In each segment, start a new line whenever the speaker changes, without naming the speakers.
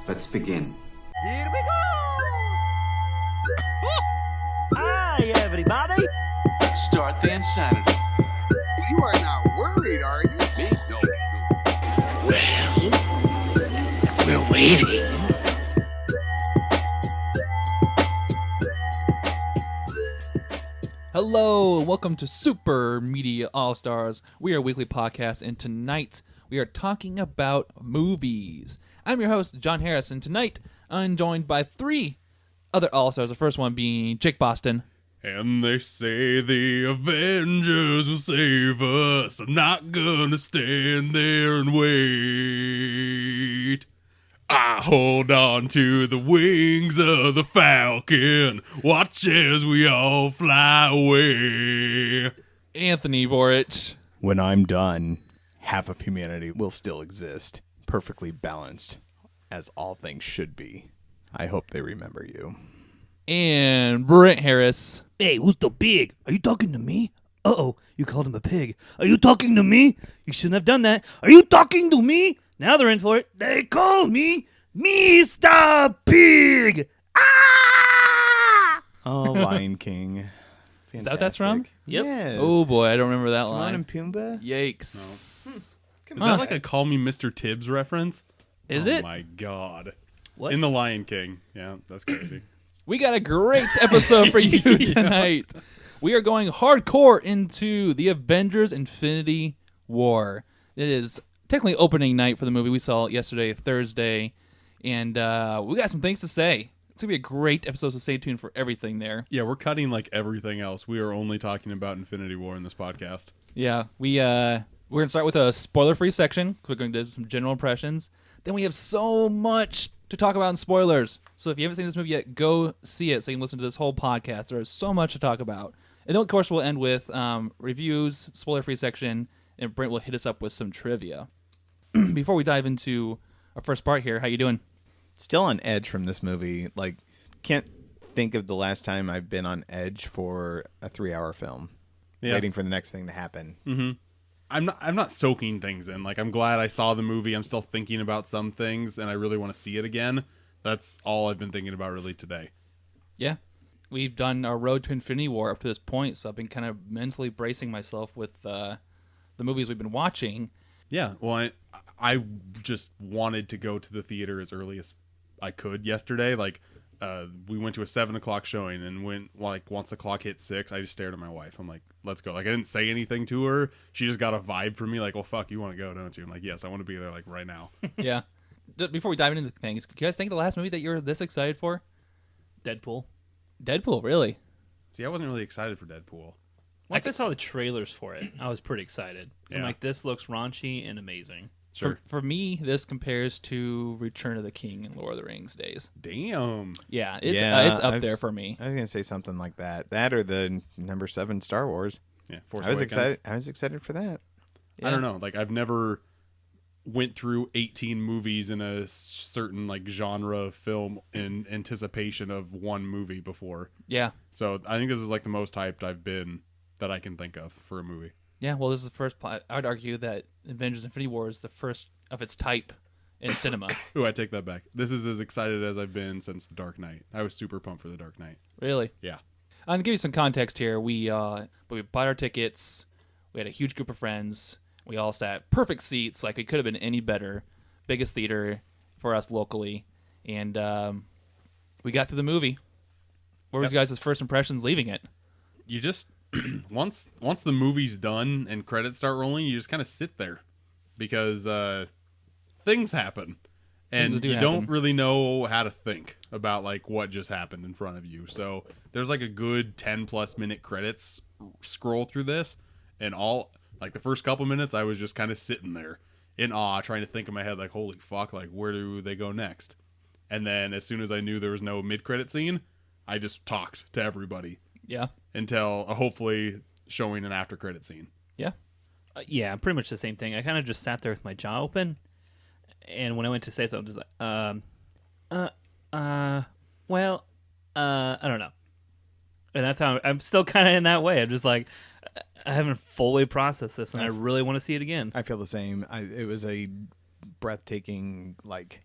Let's begin.
Here we go! Hi, everybody!
Start the insanity.
You are not worried, are you?
Me? No.
Well, we're waiting.
Hello, and welcome to Super Media All-Stars. We are a weekly podcast, and tonight we are talking about movies. I'm your host, John Harris, and tonight I'm joined by three other All-Stars. The first one being Jake Boston.
And they say the Avengers will save us. I'm not gonna stand there and wait. I hold on to the wings of the Falcon. Watch as we all fly away.
Anthony Borich.
When I'm done, half of humanity will still exist, perfectly balanced, as all things should be. I hope they remember you.
And Brent Harris.
Hey, who's the pig? Are you talking to me? Uh-oh, you called him a pig. Are you talking to me? You shouldn't have done that. Are you talking to me? Now they're in for it. They call me Mr. Pig! Ah!
Oh, Lion King.
Is that what that's from?
Yep.
Yes.
Oh boy, I don't remember that
Timon
line.
and Pumbaa?
Yikes.
Is that like a Call Me Mr. Tibbs reference?
Is
Oh
it?
my god.
What?
In The Lion King. Yeah, that's crazy.
We got a great episode for you tonight. We are going hardcore into the Avengers Infinity War. It is technically opening night for the movie. We saw it yesterday, Thursday, and we got some things to say. It's going to be a great episode, so stay tuned for everything there.
Yeah, we're cutting like everything else. We are only talking about Infinity War in this podcast.
Yeah, we're going to start with a spoiler-free section. We're going to do some general impressions. Then we have so much to talk about in spoilers. So if you haven't seen this movie yet, go see it so you can listen to this whole podcast. There is so much to talk about. And then, of course, we'll end with reviews, spoiler-free section, and Brent will hit us up with some trivia. Before we dive into our first part here, how you doing?
Still on edge from this movie. Like, can't think of the last time I've been on edge for a 3-hour film.
Yeah.
Waiting for the next thing to happen.
I'm not soaking things in. Like, I'm glad I saw the movie. I'm still thinking about some things, and I really want to see it again. That's all I've been thinking about really today.
Yeah. We've done our road to Infinity War up to this point, so I've been kind of mentally bracing myself with the movies we've been watching.
Yeah, well, I just wanted to go to the theater as early as I could yesterday. Like, we went to a 7 o'clock showing, and once the clock hit 6, I just stared at my wife. I'm like, let's go. Like, I didn't say anything to her. She just got a vibe from me, like, well, fuck, you want to go, don't you? I'm like, yes, I want to be there, like, right now.
Yeah. Before we dive into things, do you guys think the last movie that you're this excited for?
Deadpool.
Deadpool, really?
See, I wasn't really excited for Deadpool.
Once I saw the trailers for it, I was pretty excited. I'm
Yeah.
like, this looks raunchy and amazing.
Sure.
For me, this compares to Return of the King and Lord of the Rings days.
Damn.
Yeah, it's up there for me.
I was going to say something like that. That or the number 7 Star Wars.
Yeah, Force
I was
Awakens.
excited. I was excited for that.
Yeah.
I don't know. Like, I've never went through 18 movies in a certain, like, genre of film in anticipation of one movie before.
Yeah.
So I think this is, like, the most hyped I've been that I can think of for a movie.
Yeah, well, this is the first. I would argue that Avengers Infinity War is the first of its type in cinema.
Ooh, I take that back. This is as excited as I've been since The Dark Knight. I was super pumped for The Dark Knight.
Really?
Yeah.
To give you some context here, we bought our tickets. We had a huge group of friends. We all sat perfect seats, like it could have been any better. Biggest theater for us locally, and we got through the movie. What were you guys' first impressions leaving it?
You just once the movie's done and credits start rolling, you just kind of sit there because things happen, and
Things do
you
happen.
don't really know how to think about like what just happened in front of you. So there's like a good 10+ minute credits scroll through this, and all like the first couple minutes I was just kind of sitting there in awe, trying to think in my head like, holy fuck, like where do they go next? And then as soon as I knew there was no mid-credit scene, I just talked to everybody.
Yeah.
Until hopefully showing an after credit scene.
Yeah.
Yeah, pretty much the same thing. I kind of just sat there with my jaw open, and when I went to say something, I was like, well, I don't know. And that's how I'm still kind of in that way. I'm just like, I haven't fully processed this, and I really want to see it again.
I feel the same. It was a breathtaking, like,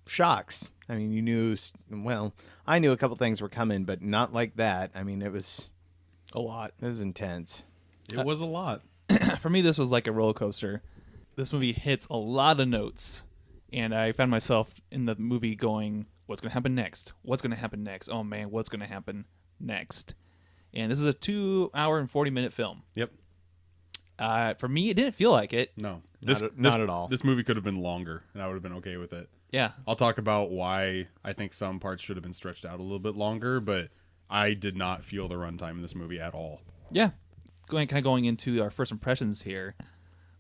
shocks. I mean, you knew, well, I knew a couple things were coming, but not like that. I mean, it was
A lot.
intense.
It was a lot.
For me, this was like a roller coaster. This movie hits a lot of notes, and I found myself in the movie going, what's going to happen next? What's going to happen next? Oh, man, what's going to happen next? And this is a 2 hour and 40-minute film.
Yep.
For me, it didn't feel like it.
No.
Not at all.
This movie could have been longer, and I would have been okay with it.
Yeah.
I'll talk about why I think some parts should have been stretched out a little bit longer, but I did not feel the runtime in this movie at all.
Yeah. Going into our first impressions here,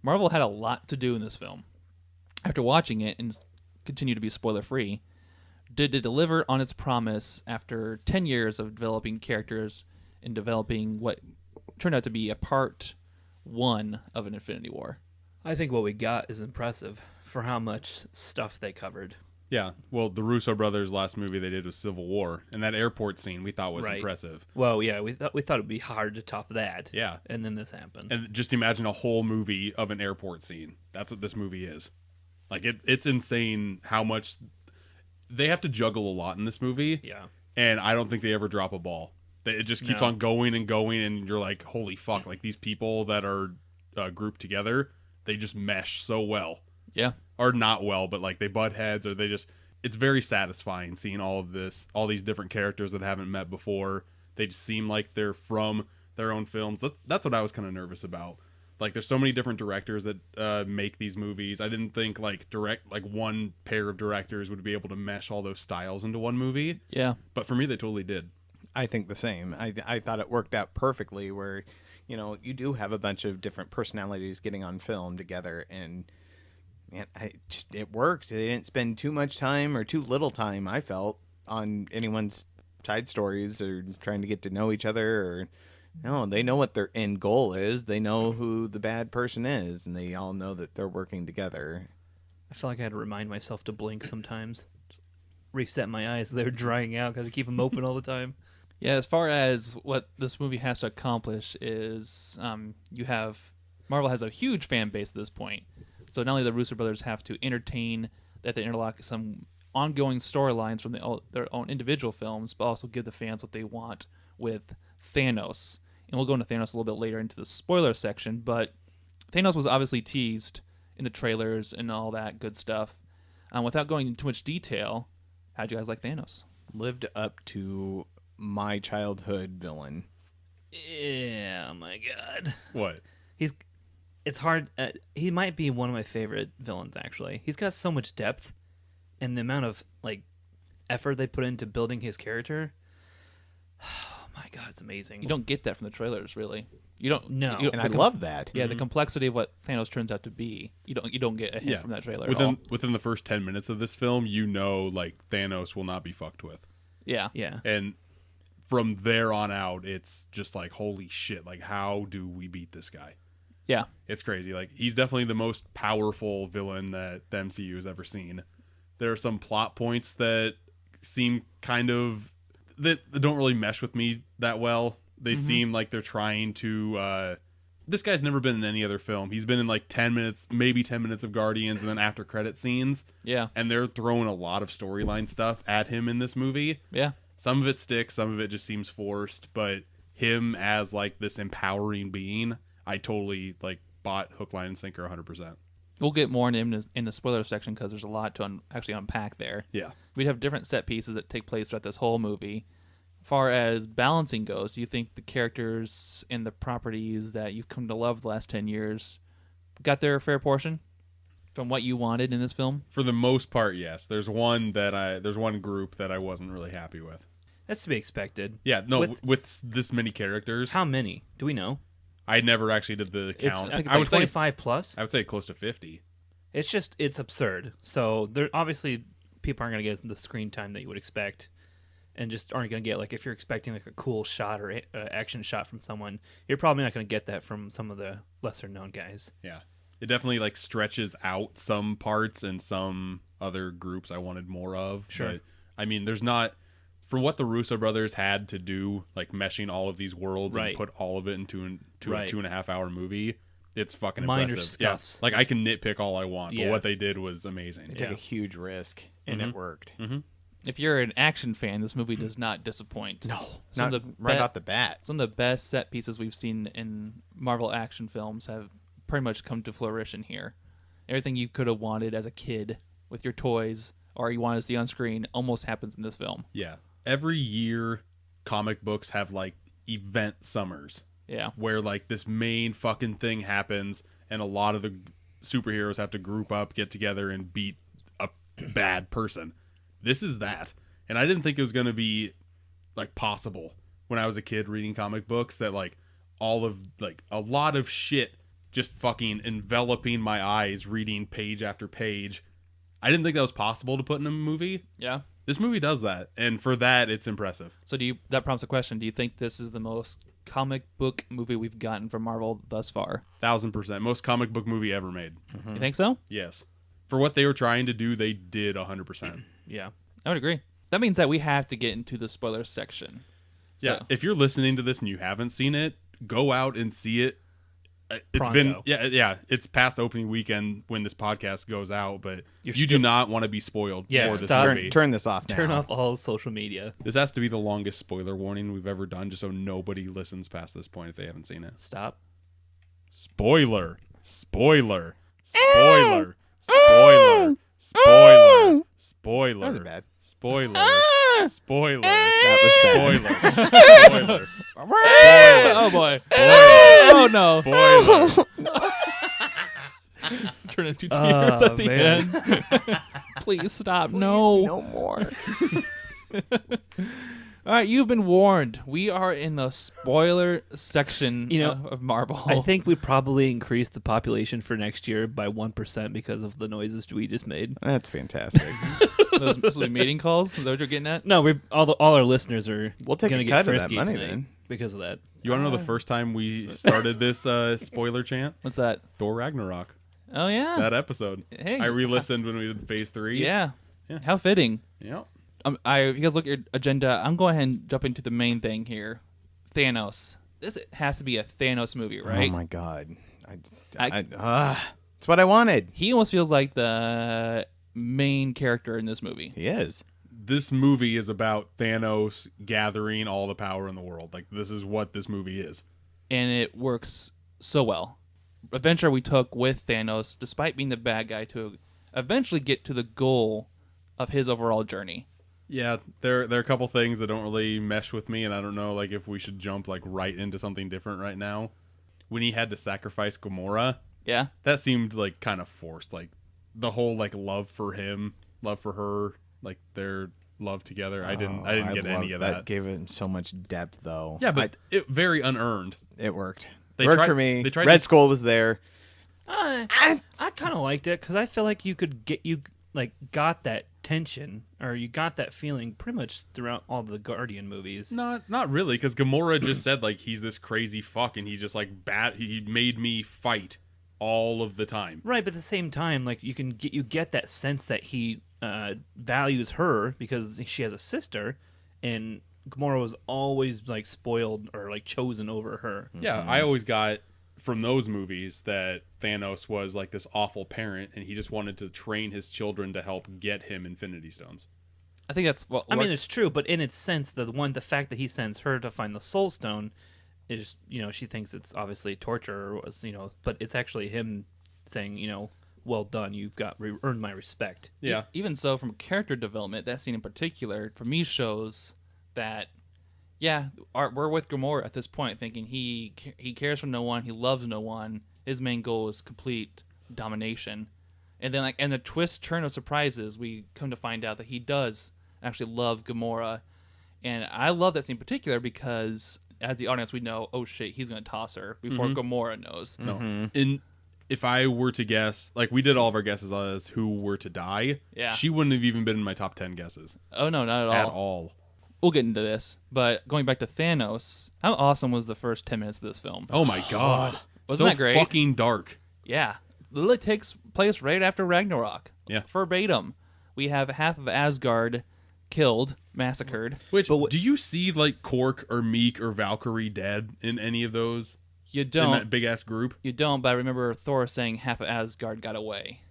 Marvel had a lot to do in this film. After watching it, and continue to be spoiler-free, did it deliver on its promise after 10 years of developing characters and developing what turned out to be a part 1 of an Infinity War?
I think what we got is impressive for how much stuff they covered.
Yeah, well, the Russo brothers' last movie they did was Civil War, and that airport scene we thought was
Right.
impressive.
Well, yeah, we thought it'd be hard to top that.
Yeah.
And then this happened.
And just imagine a whole movie of an airport scene. That's what this movie is. Like, it's insane how much they have to juggle a lot in this movie.
Yeah.
And I don't think they ever drop a ball. It just keeps
No.
on going and going, and you're like, holy fuck, like these people that are grouped together, they just mesh so well.
Yeah.
Or not well, but like they butt heads, or they just, it's very satisfying seeing all of this, all these different characters that haven't met before. They just seem like they're from their own films. That's what I was kind of nervous about. Like, there's so many different directors that make these movies. I didn't think like one pair of directors would be able to mesh all those styles into one movie.
Yeah.
But for me, they totally did.
I think the same. I thought it worked out perfectly where, you do have a bunch of different personalities getting on film together, and man, it worked. They didn't spend too much time or too little time, I felt, on anyone's side stories or trying to get to know each other. Or no, they know what their end goal is. They know who the bad person is, and they all know that they're working together.
I feel like I had to remind myself to blink sometimes. Just reset my eyes. They're drying out because I keep them open all the time.
Yeah, as far as what this movie has to accomplish is Marvel has a huge fan base at this point. So not only the Russo brothers have to entertain, that they interlock some ongoing storylines from their own individual films, but also give the fans what they want with Thanos. And we'll go into Thanos a little bit later into the spoiler section, but Thanos was obviously teased in the trailers and all that good stuff. Without going into too much detail, how'd you guys like Thanos?
Lived up to my childhood villain.
Yeah, oh my God.
What?
It's hard. He might be one of my favorite villains, actually. He's got so much depth, and the amount of effort they put into building his character. Oh my God, it's amazing.
You don't get that from the trailers, really. You don't.
No.
you don't-
And
the
I
com-
love that.
Yeah, the complexity of what Thanos turns out to be, you don't get a hint from that trailer at all.
Within the first 10 minutes of this film, like Thanos will not be fucked with.
Yeah.
Yeah.
And from there on out, it's just like, holy shit, like how do we beat this guy?
Yeah.
It's crazy. Like, he's definitely the most powerful villain that the MCU has ever seen. There are some plot points that seem that don't really mesh with me that well. They seem like they're trying to this guy's never been in any other film. He's been in like 10 minutes, maybe 10 minutes of Guardians, and then after credit scenes.
Yeah.
And they're throwing a lot of storyline stuff at him in this movie.
Yeah.
Some of it sticks, some of it just seems forced, but him as like this empowering being, I totally bought hook, line, and sinker 100%.
We'll get more in the spoiler section because there's a lot to actually unpack there.
Yeah.
We'd have different set pieces that take place throughout this whole movie. Far as balancing goes, do you think the characters and the properties that you've come to love the last 10 years got their fair portion from what you wanted in this film?
For the most part, yes. There's one group that I wasn't really happy with.
That's to be expected.
Yeah, no,
With-
with this many characters,
How many? Do we know?
I never actually did the count.
I think it's
I would say
25 plus?
I would say close to 50.
It's absurd. So there obviously people aren't going to get the screen time that you would expect, and just aren't going to get if you're expecting a cool shot or action shot from someone, you're probably not going to get that from some of the lesser known guys.
Yeah. It definitely stretches out some parts and some other groups I wanted more of.
Sure.
But, I mean, there's not, for what the Russo brothers had to do, meshing all of these worlds
Right.
and put all of it into a
Right.
2.5 hour movie, It's fucking
minor
impressive.
scuffs.
Yeah. Like I can nitpick all I want, but
Yeah.
what they did was amazing.
They took a huge risk, and it worked.
If you're an action fan, this movie does not disappoint.
No,
Some
not
of the
right off the bat.
Some of the best set pieces we've seen in Marvel action films have pretty much come to fruition here. Everything you could have wanted as a kid with your toys or you wanted to see on screen almost happens in this film.
Yeah. Every year, comic books have like event summers
Yeah.
where like this main fucking thing happens, and a lot of the superheroes have to group up, get together, and beat a bad person. This is that. And I didn't think it was going to be like possible when I was a kid reading comic books that like all of like a lot of shit just fucking enveloping my eyes reading page after page. I didn't think that was possible to put in a movie.
Yeah.
This movie does that, and for that it's impressive.
So that prompts a question. Do you think this is the most comic book movie we've gotten from Marvel thus far?
1000%. Most comic book movie ever made.
You think so?
Yes. For what they were trying to do, they did 100%.
Yeah. I would agree. That means that we have to get into the spoiler section.
Yeah.
So-
If you're listening to this and you haven't seen it, go out and see it. It's
Pronto.
been it's past opening weekend when this podcast goes out, but
You're
you do
still-
not want to be spoiled
Yeah,
for this
stop.
movie.
Turn this off now.
Turn off all social media.
This has to be the longest spoiler warning we've ever done, just so nobody listens past this point if they haven't seen it.
Stop.
Spoiler. Spoiler. Spoiler. Spoiler. Spoiler. Spoiler.
That wasn't bad.
Spoiler. Spoiler.
That was bad.
Spoiler. Spoiler.
Oh boy.
Spoiler.
Oh no.
Spoiler.
Turn into tears at the
man.
end. Please stop. No.
No more.
All right, you've been warned. We are in the spoiler section of Marvel.
I think we probably increased the population for next year by 1% because of the noises we just made.
That's fantastic.
those will be meeting calls. Is that what you're getting at?
No, all our listeners are
We'll take
gonna
a
get
cut of that
frisky
money
tonight
then.
because of that.
You want to know the first time we started this spoiler chant?
What's that?
Thor Ragnarok.
Oh yeah.
That episode.
Hey.
I re-listened when we did Phase 3.
Yeah.
Yeah.
How fitting.
Yep.
If you guys look at your agenda, I'm going ahead and jump into the main thing here. Thanos. This has to be a Thanos movie, right?
Oh my god.
I-
It's what I wanted.
He almost feels like the main character in this movie.
He is.
This movie is about Thanos gathering all the power in the world. Like, this is what this movie is.
And it works so well. Adventure we took with Thanos, despite being the bad guy, to eventually get to the goal of his overall journey.
Yeah, there are a couple things that don't really mesh with me, and I don't know like if we should jump like right into something different right now. When he had to sacrifice Gamora,
Yeah?
that seemed like kind of forced. Like the whole like love for him, love for her, like their love together. I didn't get any of that.
That gave it so much depth, though.
Yeah, but it very unearned.
It worked.
They
It worked
tried-
for me.
they tried
Red
to-
Skull was there.
I kind of liked it because I feel like you got that tension or you got that feeling pretty much throughout all the Guardian movies.
Not really, because Gamora just said like he's this crazy fuck, and he just like he made me fight all of the time.
Right, but at the same time, like you get that sense that he values her because she has a sister, and Gamora was always like spoiled or like chosen over her.
Yeah, I always got from those movies that Thanos was like this awful parent, and he just wanted to train his children to help get him Infinity Stones.
I think that's what
I mean, it's true, but in its sense, the fact that he sends her to find the Soul Stone is, she thinks it's obviously torture, but it's actually him saying, well done, you've earned my respect.
Yeah,
Even so, from character development, that scene in particular, for me, shows that, we're with Gamora at this point, thinking he cares for no one, he loves no one, his main goal is complete domination. And then, and the twist turn of surprises, we come to find out that he does actually love Gamora. And I love that scene in particular because, as the audience, we know, oh shit, he's going to toss her before Gamora knows.
no. And if I were to guess, like we did all of our guesses as who were to die,
Yeah.
she wouldn't have even been in my top 10 guesses
Oh, no, not
at
at all.
all.
We'll get into this. But going back to Thanos, how awesome was the first 10 minutes of this film?
Oh my god,
Wasn't
so
that great?
fucking dark.
Yeah. Literally takes place right after Ragnarok.
Yeah.
Verbatim. We have half of Asgard killed, massacred.
Which do you see like Cork or Meek or Valkyrie dead in any of those?
You
in
don't.
that big ass group.
You don't. But I remember Thor saying half of Asgard got away.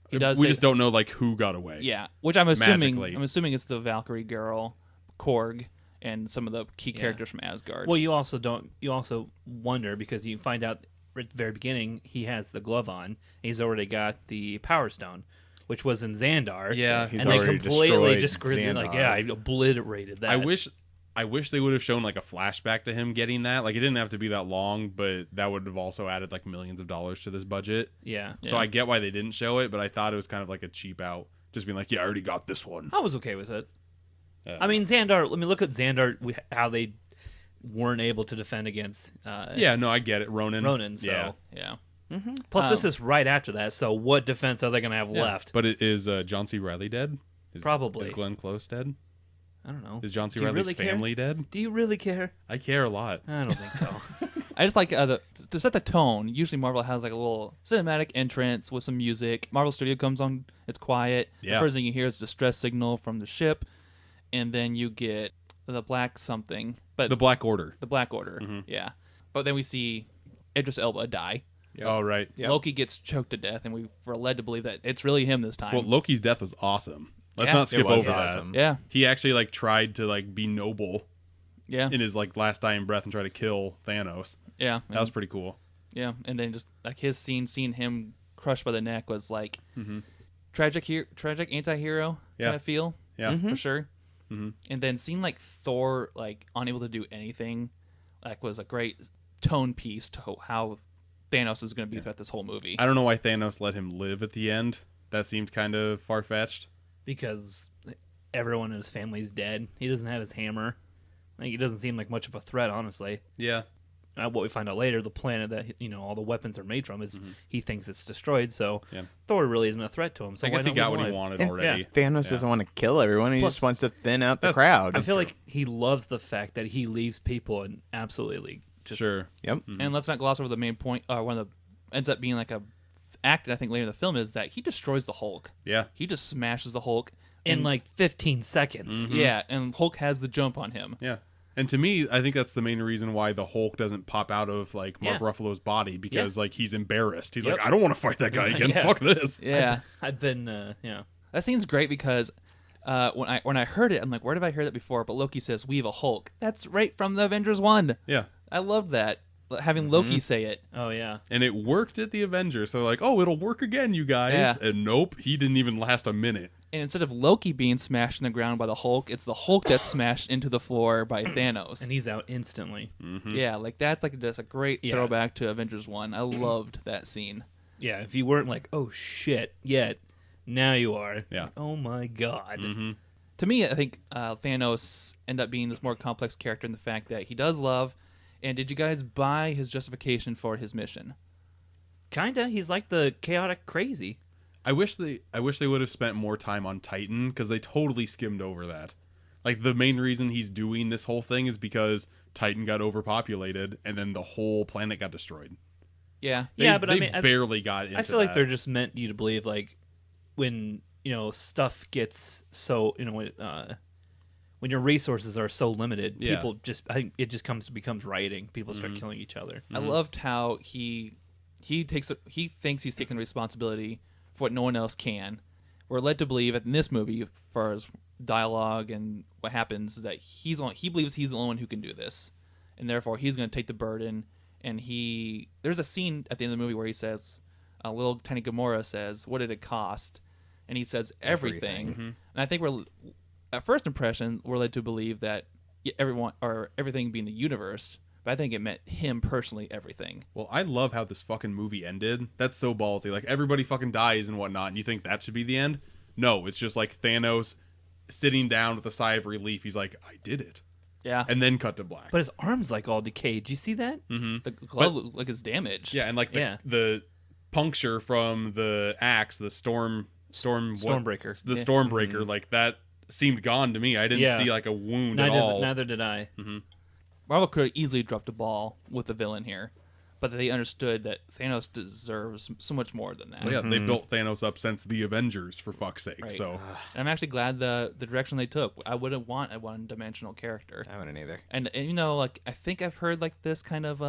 He does.
We
say-
just don't know like who got away.
Yeah, which I'm assuming.
Magically.
I'm assuming it's the Valkyrie girl, Korg, and some of the key characters from Asgard.
Well, you also don't. You also wonder because you find out at the very beginning he has the glove on. He's already got the Power Stone, which was in Xandar.
Yeah,
he's
and they
already
completely
destroyed
just like, yeah, I obliterated that.
I wish they would have shown like a flashback to him getting that. Like it didn't have to be that long, but that would have also added like millions of dollars to this budget.
Yeah.
So I get why they didn't show it, but I thought it was kind of like a cheap out, just being like, yeah, I already got this one.
I was okay with it. I mean, Xandar. I mean, look at Xandar. How they weren't able to defend against.
Yeah, no, I get it, Ronan.
Ronan. So.
Yeah,
yeah.
Plus, this is right after that. So, what defense are they going to have left?
but it is John C. Reilly dead?
Probably.
Is Glenn Close dead?
I don't know.
Is John C.
Do you
Reilly's
really care?
family dead?
Do you really care?
I care a lot.
I don't think so.
I just like to set the tone. Usually Marvel has like a little cinematic entrance with some music. Marvel Studio comes on, it's quiet.
Yeah.
The first thing you hear is a distress signal from the ship, and then you get the black something, but
The Black Order.
the Black Order, yeah. But then we see Idris Elba die.
Oh, right.
Loki gets choked to death, and we're led to believe that it's really him this time.
Well, Loki's death was awesome. Let's
Yeah,
not skip
it was
over
awesome.
that.
yeah,
He actually like tried to like be noble
yeah,
in his like last dying breath and try to kill Thanos.
yeah.
That was pretty cool.
Yeah, and then just like his scene, seeing him crushed by the neck was like tragic anti-hero
Yeah.
kind of feel.
Yeah.
For sure. And then seeing like Thor like unable to do anything, like was a great tone piece to how Thanos is going to be throughout this whole movie.
I don't know why Thanos let him live at the end. That seemed kind of far fetched.
Because everyone in his family's dead. He doesn't have his hammer. Like, he doesn't seem like much of a threat, honestly.
Yeah.
What we find out later, the planet that all the weapons are made from is he thinks it's destroyed. So
Yeah.
Thor really isn't a threat to him. So
I guess
why
he
not
got
leave
what
him
he
alive?
wanted
And
already.
Thanos doesn't want to kill everyone. He
Plus,
just wants to thin out the
that's-
crowd.
I feel like he loves the fact that he leaves people and absolutely just
Sure.
Yep.
And let's not gloss over the main point. One of the ends up being like a act I think later in the film is that he destroys the Hulk.
Yeah.
He just smashes the Hulk
in like 15 seconds.
Yeah, and Hulk has the jump on him.
Yeah. And to me, I think that's the main reason why the Hulk doesn't pop out of like Mark
Yeah.
Ruffalo's body because like he's embarrassed. He's
Yep.
like, I don't want to fight that guy again.
Yeah.
Fuck this.
Yeah.
I've been,
That scene's great because when I heard it, I'm like, where did I hear that before? But Loki says, "We have a Hulk." That's right from the Avengers 1.
Yeah.
I love that. Having Loki say it.
Oh, yeah.
And it worked at the Avengers. So like, oh, it'll work again, you guys.
Yeah.
And nope, he didn't even last a minute.
And instead of Loki being smashed in the ground by the Hulk, it's the Hulk that's smashed into the floor by Thanos.
And he's out instantly.
Yeah, like that's like just a great
Yeah.
throwback to Avengers 1. I loved that scene.
Yeah, if you weren't like, oh, shit, yet, now you are.
Yeah.
Oh, my God.
To me, I think Thanos ended up being this more complex character in the fact that he does love. And did you guys buy his justification for his mission?
Kinda. He's like the chaotic crazy.
I wish they would have spent more time on Titan because they totally skimmed over that. Like the main reason he's doing this whole thing is because Titan got overpopulated and then the whole planet got destroyed.
Yeah.
Yeah, but I
they
mean,
barely got into
I feel like
that.
they're just meant you to believe, like, when, stuff gets so, when your resources are so limited,
Yeah.
people just, I think it just becomes rioting. People start killing each other.
I loved how he thinks he's taking responsibility for what no one else can. We're led to believe in this movie, as far as dialogue and what happens, is that he believes he's the only one who can do this, and therefore he's going to take the burden. And there's a scene at the end of the movie where he says, a little tiny Gamora says, "What did it cost?" And he says, "Everything." And I think at first impression, we're led to believe that everything being the universe, but I think it meant him personally, everything.
Well, I love how this fucking movie ended. That's so ballsy. Like everybody fucking dies and whatnot, and you think that should be the end? No, it's just like Thanos sitting down with a sigh of relief. He's like, I did it.
Yeah.
And then cut to black.
But his arm's like all decayed. Do you see that?
The glove looked like it's damaged.
Yeah, and like
Yeah.
the puncture from the axe, the
Stormbreaker.
the Stormbreaker, like that seemed gone to me. I didn't
Yeah.
see like a wound at all.
Neither did I.
Marvel could have easily dropped the ball with the villain here, but they understood that Thanos deserves so much more than that.
Well, yeah, they built Thanos up since the Avengers, for fuck's sake.
Right.
So
And I'm actually glad the direction they took. I wouldn't want a one-dimensional character.
I wouldn't either.
And like I think I've heard like this kind of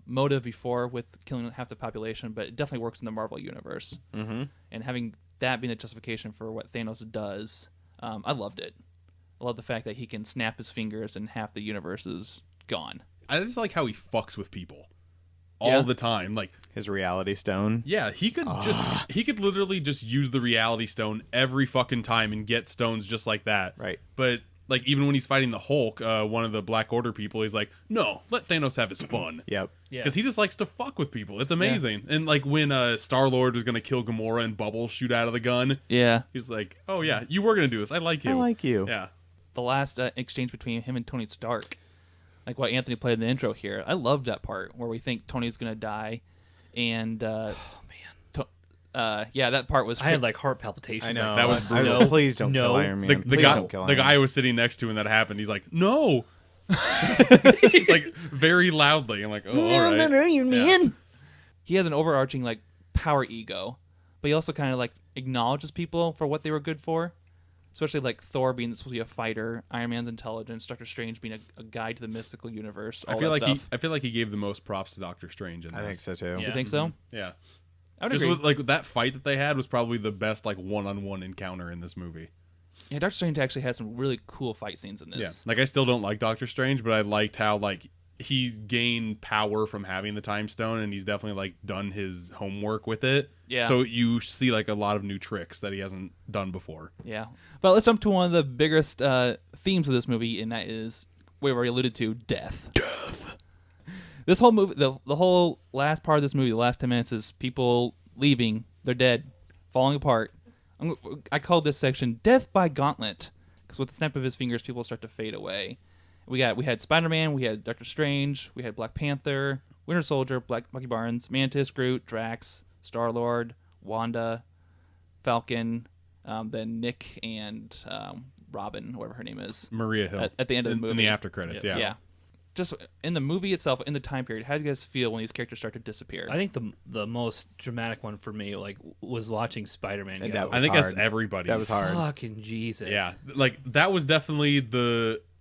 motive before with killing half the population, but it definitely works in the Marvel universe.
Mm-hmm.
And having that being the justification for what Thanos does, I loved it. I love the fact that he can snap his fingers and half the universe is gone.
I just like how he fucks with people
Yeah.
all the time. Like,
His reality stone.
yeah, he could literally just use the reality stone every fucking time and get stones just like that.
Right.
But like even when he's fighting the Hulk, one of the Black Order people, he's like, no, let Thanos have his fun.
Yep.
Yeah.
Because he just likes to fuck with people. It's amazing. And like when Star-Lord was gonna kill Gamora and bubbles shoot out of the gun,
Yeah.
he's like, oh yeah, you were gonna do this. I like you.
I like you.
Yeah.
The last exchange between him and Tony Stark, like what Anthony played in the intro here, I loved that part where we think Tony's gonna die, and yeah, that part was.
I had like heart palpitations.
I know.
That was
I
brutal.
was, please don't
No.
kill Iron Man.
The
Please
guy,
don't kill
the
Iron
guy
Man.
I was sitting next to when that happened, he's like, no, like very loudly. I'm like, oh, all right.
Iron Man.
He has an overarching like power ego, but he also kind of like acknowledges people for what they were good for. Especially like Thor being supposed to be a fighter, Iron Man's intelligence, Doctor Strange being a guide to the mystical universe. All
I feel
that
like
stuff.
I feel like he gave the most props to Doctor Strange in
I think
this.
so too.
Yeah.
You think so?
Yeah.
I would
Just
agree.
with, like that fight that they had was probably the best like one-on-one encounter in this movie.
Yeah, Doctor Strange actually had some really cool fight scenes in
Yeah.
this.
Like I still don't like Doctor Strange, but I liked how like he's gained power from having the time stone, and he's definitely like done his homework with it.
Yeah.
So you see like a lot of new tricks that he hasn't done before.
Yeah. But let's jump to one of the biggest themes of this movie, and that is, we've already alluded to, death. Death. This whole movie, the whole last part of this movie, the last 10 minutes, is people leaving. They're dead, falling apart. I called this section Death by Gauntlet, because with the snap of his fingers, people start to fade away. We had Spider-Man, we had Doctor Strange, we had Black Panther, Winter Soldier, Bucky Barnes, Mantis, Groot, Drax, Star-Lord, Wanda, Falcon, then Nick and Robin, whatever her name is.
Maria Hill
At the end of the movie.
in the after credits. Yeah.
Yeah. Just in the movie itself, in the time period, how do you guys feel when these characters start to disappear?
I think the most dramatic one for me like was watching Spider-Man
And
go.
that
I think
hard.
that's everybody.
That was hard.
Fucking Jesus.
Yeah, like that was definitely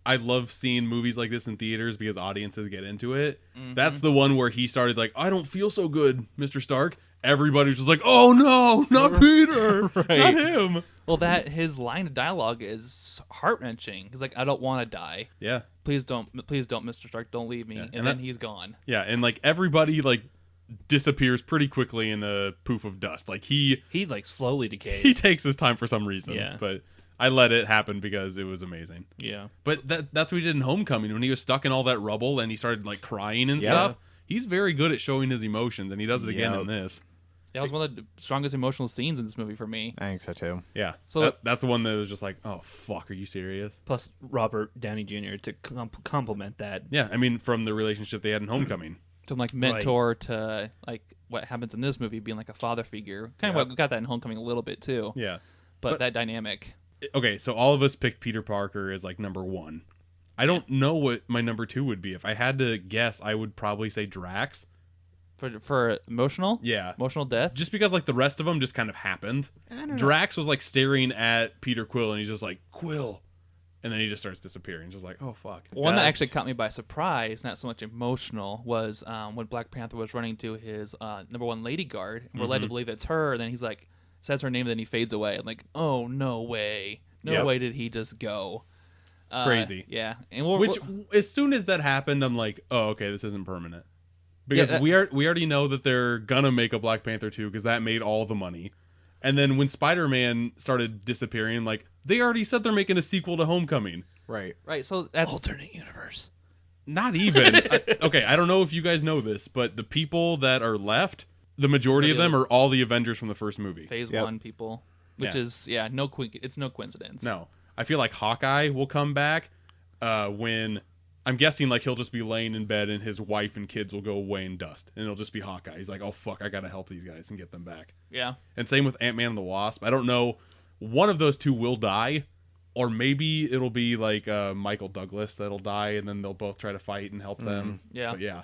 I love seeing movies like this in theaters because audiences get into it.
Mm-hmm.
That's the one where he started like, I don't feel so good, Mr. Stark. Everybody's just like, oh no, not Peter, not him.
Well, his line of dialogue is heart-wrenching. He's like, I don't want to die.
Yeah,
Please don't, Mr. Stark, don't leave me.
Yeah,
And
and
then
that-
he's gone.
yeah, and like everybody like disappears pretty quickly in a poof of dust. Like he
He like slowly decays.
takes his time for some reason.
Yeah.
But I let it happen because it was amazing.
Yeah.
But that's what he did in Homecoming when he was stuck in all that rubble and he started like crying and
Yeah.
stuff. He's very good at showing his emotions, and he does it again
Yep.
in this.
That was one of the strongest emotional scenes in this movie for me.
I think so too.
Yeah.
So-
So that's the one that was just like, oh fuck, are you serious?
Plus Robert Downey Jr. to complement that.
Yeah, I mean, from the relationship they had in Homecoming.
From like mentor to like what happens in this movie being like a father figure. Kind of
Yeah.
what we got that in Homecoming a little bit too.
Yeah.
But that dynamic.
Okay, so all of us picked Peter Parker as like number one. I don't know what my number two would be. If I had to guess, I would probably say Drax.
For emotional?
Yeah.
Emotional death?
Just because like the rest of them just kind of happened. Drax was like staring at Peter Quill and he's just like, Quill. And then he just starts disappearing. Just like, oh fuck.
One that
Dust.
actually caught me by surprise, not so much emotional, was when Black Panther was running to his number one lady guard, and we're led to believe it's her, and then he's like, says her name, and then he fades away. I'm like, oh, no way. No
Yep.
way did he just go. It's
crazy.
Yeah. And
Which, as soon as that happened, I'm like, oh, okay, this isn't permanent. Because
Yeah,
we already know that they're gonna make a Black Panther 2 because that made all the money. And then when Spider-Man started disappearing, like they already said they're making a sequel to Homecoming.
Right.
right, so that's
Alternate universe.
Not even. Okay, I don't know if you guys know this, but the people that are left, the majority of them are all the Avengers from the first movie.
phase
Yep.
one people, which
Yeah.
is, it's no coincidence.
No. I feel like Hawkeye will come back when I'm guessing like he'll just be laying in bed and his wife and kids will go away in dust and it'll just be Hawkeye. He's like, oh fuck, I gotta help these guys and get them back.
Yeah.
And same with Ant-Man and the Wasp. I don't know, one of those two will die, or maybe it'll be like Michael Douglas that'll die and then they'll both try to fight and help them.
Yeah.
But yeah.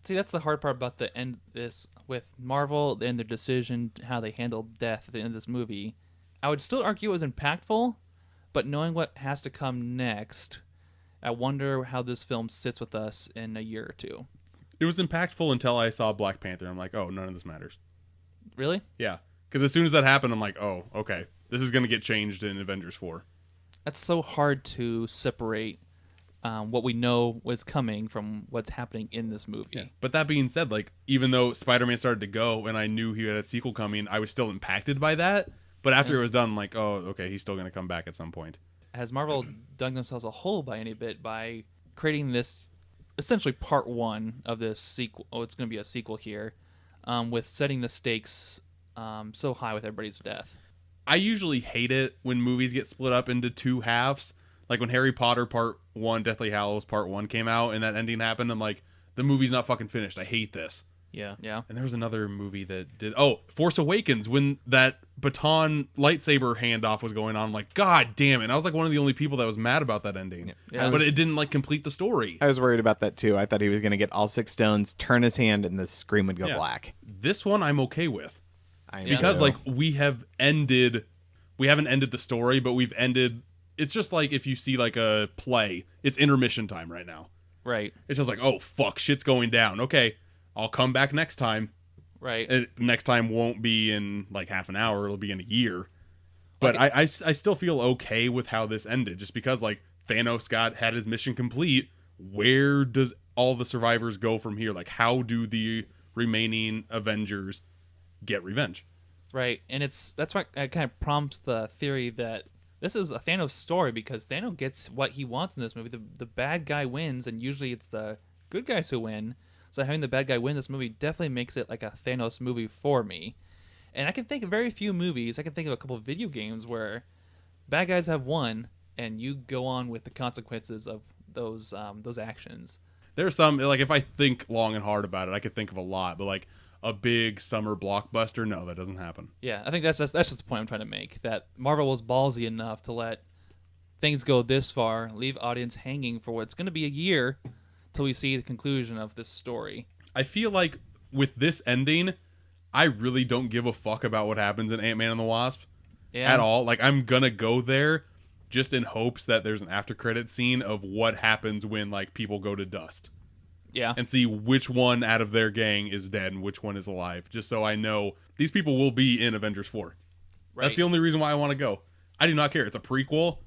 See, that's the hard part about the end this with Marvel and their decision how they handled death at the end of this movie. I would still argue it was impactful, but knowing what has to come next, I wonder how this film sits with us in a year or two.
It was impactful until I saw Black Panther. I'm like, oh, none of this matters.
Really?
Yeah, because as soon as that happened, I'm like, oh, okay, this is gonna get changed in Avengers 4.
That's so hard to separate what we know was coming from what's happening in this movie.
But that being said, like, even though Spider-Man started to go and I knew he had a sequel coming, I was still impacted by that. But after it was done, I'm like, oh, okay, he's still gonna come back at some point.
Has Marvel dug themselves a hole by any bit by creating this essentially part one of this sequel? Oh, it's going to be a sequel here, with setting the stakes so high with everybody's death.
I usually hate it when movies get split up into two halves. Like when Harry Potter Part 1, Deathly Hallows Part 1 came out and that ending happened, I'm like, the movie's not fucking finished. I hate this.
Yeah.
Yeah.
And there was another movie that did... Oh, Force Awakens, when that baton lightsaber handoff was going on. I'm like, God damn it. And I was like one of the only people that was mad about that ending.
Yeah.
But it didn't like complete the story.
I was worried about that too. I thought he was going to get all 6 stones, turn his hand, and the screen would go
Yeah.
black.
This one I'm okay with.
I am
Because
too.
like we haven't ended the story, but we've ended... It's just like if you see like a play, it's intermission time right now.
Right.
It's just like, oh, fuck, shit's going down. Okay, I'll come back next time.
Right.
Next time won't be in like half an hour. It'll be in a year. But I still feel okay with how this ended, just because like Thanos had his mission complete. Where does all the survivors go from here? Like, how do the remaining Avengers get revenge?
Right. And that's why it kind of prompts the theory that this is a Thanos story, because Thanos gets what he wants in this movie. The bad guy wins, and usually it's the good guys who win. So having the bad guy win this movie definitely makes it like a Thanos movie for me. And I can think of very few movies. I can think of a couple of video games where bad guys have won, and you go on with the consequences of those actions.
There's some, like, if I think long and hard about it, I could think of a lot. But like a big summer blockbuster, no, that doesn't happen.
Yeah, I think that's just the point I'm trying to make. That Marvel was ballsy enough to let things go this far, leave audience hanging for what's going to be a year till we see the conclusion of this story.
I feel like with this ending, I really don't give a fuck about what happens in Ant-Man and the Wasp at all. Like, I'm gonna go there just in hopes that there's an after-credit scene of what happens when like people go to dust.
Yeah.
And see which one out of their gang is dead and which one is alive, just so I know these people will be in Avengers 4.
Right.
That's the only reason why I want to go. I do not care. It's a prequel.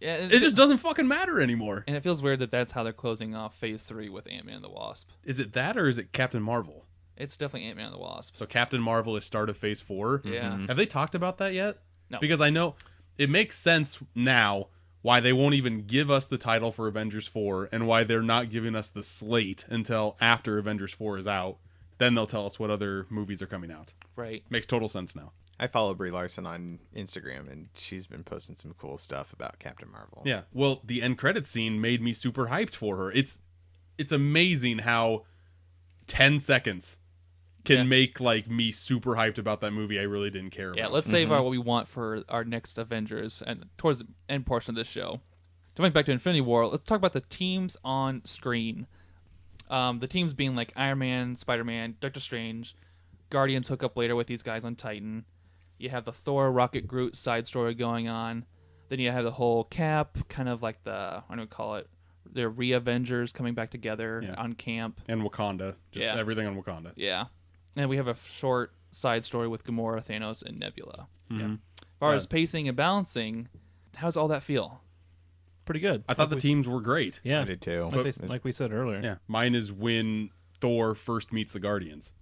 Yeah,
It just doesn't fucking matter anymore.
And it feels weird that that's how they're closing off Phase 3 with Ant-Man and the Wasp.
Is it that or is it Captain Marvel?
It's definitely Ant-Man and the Wasp.
So Captain Marvel is start of Phase 4?
Yeah.
Have they talked about that yet?
No.
Because I know it makes sense now why they won't even give us the title for Avengers 4 and why they're not giving us the slate until after Avengers 4 is out. Then they'll tell us what other movies are coming out.
Right.
Makes total sense now.
I follow Brie Larson on Instagram, and she's been posting some cool stuff about Captain Marvel.
Yeah. Well, the end credits scene made me super hyped for her. It's amazing how 10 seconds can make like me super hyped about that movie I really didn't care
Yeah,
about.
let's save what we want for our next Avengers and towards the end portion of this show. Jumping back to Infinity War, let's talk about the teams on screen. The teams being like Iron Man, Spider-Man, Doctor Strange, Guardians hook up later with these guys on Titan. You have the Thor, Rocket, Groot side story going on. Then you have the whole Cap, kind of like the, what do we call it? They're re-Avengers coming back together on camp.
And Wakanda. Just everything on Wakanda.
Yeah. And we have a short side story with Gamora, Thanos, and Nebula.
Mm-hmm.
As far as pacing and balancing, how's all that feel?
Pretty good.
I thought the teams were great.
Yeah.
I did too.
Like we said earlier.
Yeah. Mine is when Thor first meets the Guardians.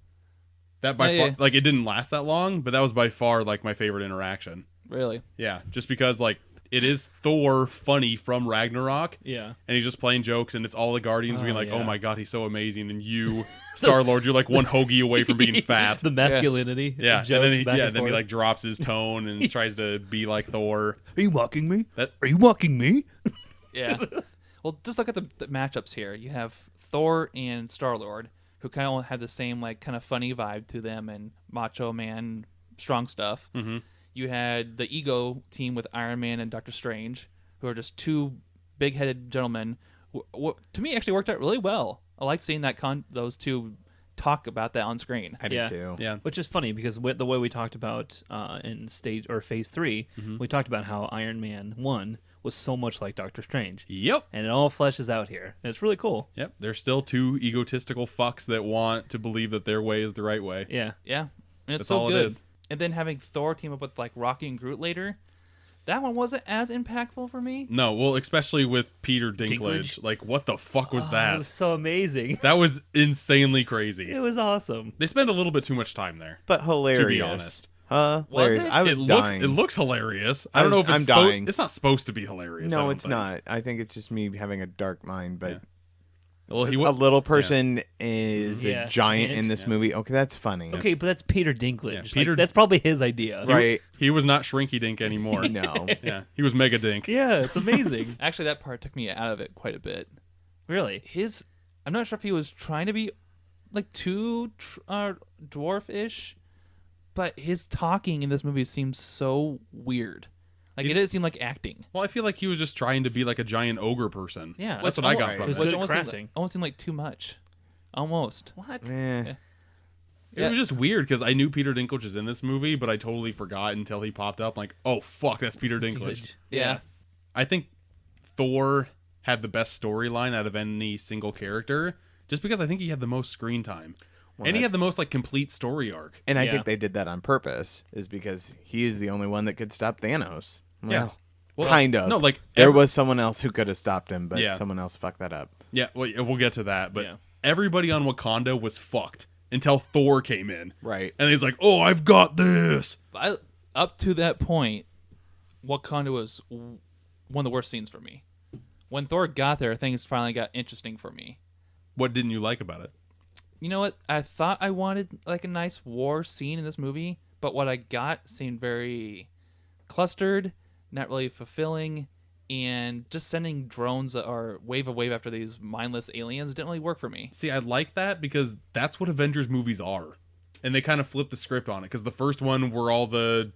That by
Yeah,
far,
yeah.
like, it didn't last that long, but that was by far like my favorite interaction.
Really?
Yeah, just because like it is Thor funny from Ragnarok.
Yeah.
And he's just playing jokes, and it's all the Guardians being like,
yeah.
"Oh my god, he's so amazing!" And you, Star Lord, you're like one hoagie away from being fat.
The masculinity.
Yeah,
Jokes
and then
back and
he
forth.
like drops his tone and tries to be like Thor.
Are you mocking me?
That-
Are you mocking me?
Yeah. Well, just look at the matchups here. You have Thor and Star-Lord, who kind of have the same like kind of funny vibe to them and macho man, strong stuff.
Mm-hmm.
You had the ego team with Iron Man and Doctor Strange, who are just two big-headed gentlemen. To me, actually worked out really well. I like seeing that those two talk about that on screen.
I did too.
Yeah,
Which is funny because the way we talked about in stage or phase 3, we talked about how Iron Man 1 was so much like Doctor Strange.
Yep.
And it all fleshes out here. And it's really cool.
Yep. They're still two egotistical fucks that want to believe that their way is the right way.
Yeah.
Yeah, and it's
That's
so
all it
good.
is.
And then having Thor team up with like Rocky and Groot later, that one wasn't as impactful for me.
No, well, especially with Peter Dinklage.
Dinklage?
Like, what the fuck was
It
that?
was so amazing.
That was insanely crazy.
It was awesome.
They spend a little bit too much time there.
But hilarious.
To be honest.
Hilarious.
it?
I was dying.
It looks hilarious.
I
I don't know
was-
if it's
I'm dying.
It's not supposed to be hilarious. I
No,
don't
it's
think.
not. I think it's just me having a dark mind. But
Well, he
a
wa-
little person is
Yeah,
a giant
ant.
in this movie. Okay, that's funny.
Okay, but that's Peter Dinklage.
Yeah,
Like,
Peter-
that's probably his idea.
Right?
He was not Shrinky Dink anymore.
No.
Yeah, he was Mega Dink.
Yeah, it's amazing.
Actually, that part took me out of it quite a bit.
Really?
I'm not sure if he was trying to be like too dwarf-ish, but his talking in this movie seems so weird. Like it didn't seem like acting.
Well, I feel like he was just trying to be like a giant ogre person.
Yeah,
that's
which
what I got
almost-
from
was
it.
good
Which
at
almost
crafting.
seemed like too much. Almost.
What?
Eh.
It was just weird because I knew Peter Dinklage was in this movie, but I totally forgot until he popped up. Like, oh fuck, that's Peter Dinklage.
Yeah.
I think Thor had the best storyline out of any single character, just because I think he had the most screen time, and he had the most like complete story arc.
And I
Yeah.
think they did that on purpose, is because he is the only one that could stop Thanos.
Yeah. Well,
Kind of.
No, like
there
every-
was someone else who could have stopped him, but
Yeah.
someone else fucked that up.
Yeah, well, we'll get to that, but
Yeah.
everybody on Wakanda was fucked until Thor came in,
Right.
and he's like, "Oh, I've got this."
But up to that point, Wakanda was one of the worst scenes for me. When Thor got there, things finally got interesting for me.
What didn't you like about it?
You know what? I thought I wanted like a nice war scene in this movie, but what I got seemed very clustered, not really fulfilling, and just sending drones or wave after these mindless aliens didn't really work for me.
See, I like that because that's what Avengers movies are, and they kind of flipped the script on it. Because the first one were all the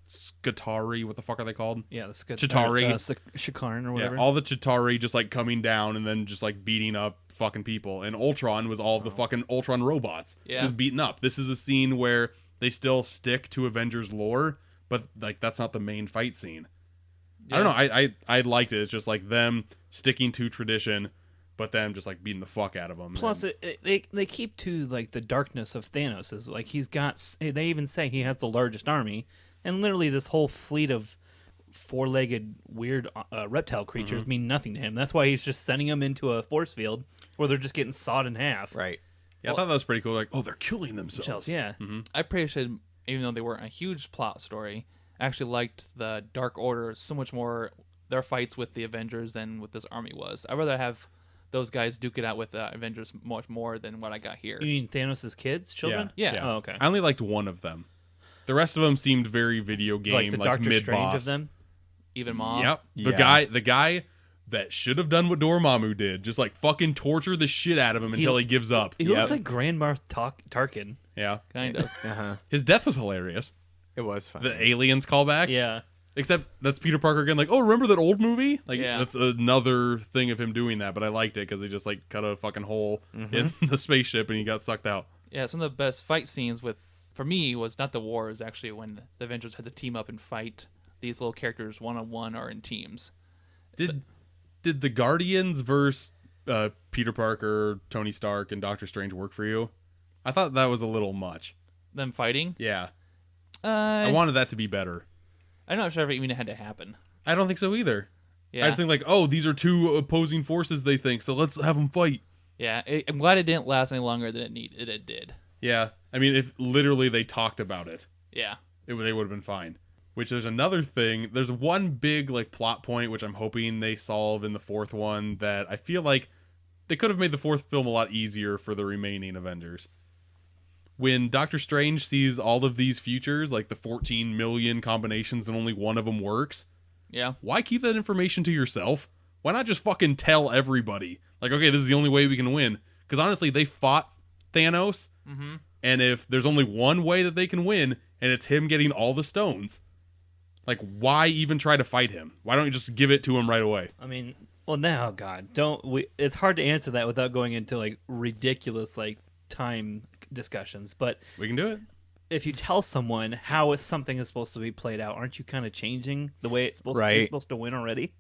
Skitari, what the fuck are they called?
Yeah, the
Chitauri.
Shikaran or whatever.
Yeah, all the Chitauri just like coming down and then just like beating up fucking people. And Ultron was all of the fucking Ultron robots.
Yeah.
Just beating up. This is a scene where they still stick to Avengers lore, but like that's not the main fight scene. I don't know. I liked it. It's just like them sticking to tradition, but them just like beating the fuck out of them.
Plus, they keep to like the darkness of Thanos. Is like he's got. They even say he has the largest army, and literally this whole fleet of four-legged weird reptile creatures mean nothing to him. That's why he's just sending them into a force field where they're just getting sawed in half.
Right.
Yeah, I thought that was pretty cool. Like, oh, they're killing themselves.
Shells, yeah.
I appreciated, even though they weren't a huge plot story, I actually liked the Dark Order so much more, their fights with the Avengers than what this army was. I'd rather have those guys duke it out with the Avengers much more than what I got here.
You mean Thanos' kids, children?
Yeah.
Oh, okay.
I only liked one of them. The rest of them seemed very video game,
Like the Doctor
mid-boss.
Strange of them.
Even Mom.
Yep. The guy that should have done what Dormammu did, just like fucking torture the shit out of him until he gives up.
He looked like Grand Moff Tarkin.
Yeah.
Kind of.
Uh-huh.
His death was hilarious.
It was fun.
The aliens callback.
Yeah.
Except that's Peter Parker again. Like, oh, remember that old movie? Like,
Yeah.
that's another thing of him doing that. But I liked it because he just like cut a fucking hole in the spaceship and he got sucked out.
Yeah, some of the best fight scenes for me was not the war, it was actually when the Avengers had to team up and fight these little characters one-on-one or in teams.
Did the Guardians versus Peter Parker, Tony Stark, and Doctor Strange work for you? I thought that was a little much.
Them fighting?
Yeah. I wanted that to be better.
I'm not sure if it even had to happen.
I don't think so either.
Yeah.
I just think like, oh, these are two opposing forces they think, so let's have them fight.
Yeah, I'm glad it didn't last any longer than it did.
Yeah. I mean, if literally they talked about it,
Yeah.
they would have been fine. Which there's another thing. There's one big like plot point which I'm hoping they solve in the fourth one that I feel like they could have made the fourth film a lot easier for the remaining Avengers. When Doctor Strange sees all of these futures, like the 14 million combinations and only one of them works,
Yeah.
why keep that information to yourself? Why not just fucking tell everybody? Like, okay, this is the only way we can win. Because honestly, they fought Thanos, and if there's only one way that they can win, and it's him getting all the stones, like, why even try to fight him? Why don't you just give it to him right away?
I mean, well, now, God, don't we? It's hard to answer that without going into like ridiculous like time discussions. But
We can do it.
if you tell someone how something is supposed to be played out, aren't you kind of changing the way it's supposed
Right.
to, you're supposed to win already?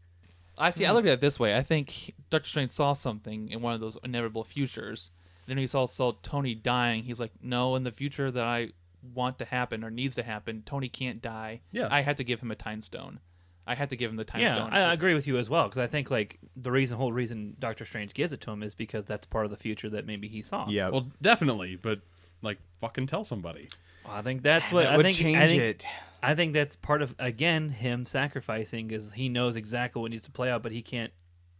I see. I look at it this way. I think Doctor Strange saw something in one of those inevitable futures. Then he saw Tony dying. He's like, no, in the future that I want to happen or needs to happen, Tony can't die.
Yeah.
I had to give him a time stone. I had to give him the time
Yeah,
stone.
I agree with you as well, because I think like the whole reason Doctor Strange gives it to him is because that's part of the future that maybe he saw.
Yeah.
Well, definitely, but like fucking tell somebody.
I think that's what
that
I
would
think.
change
I think,
it.
I think that's part of again him sacrificing, is he knows exactly what needs to play out, but he can't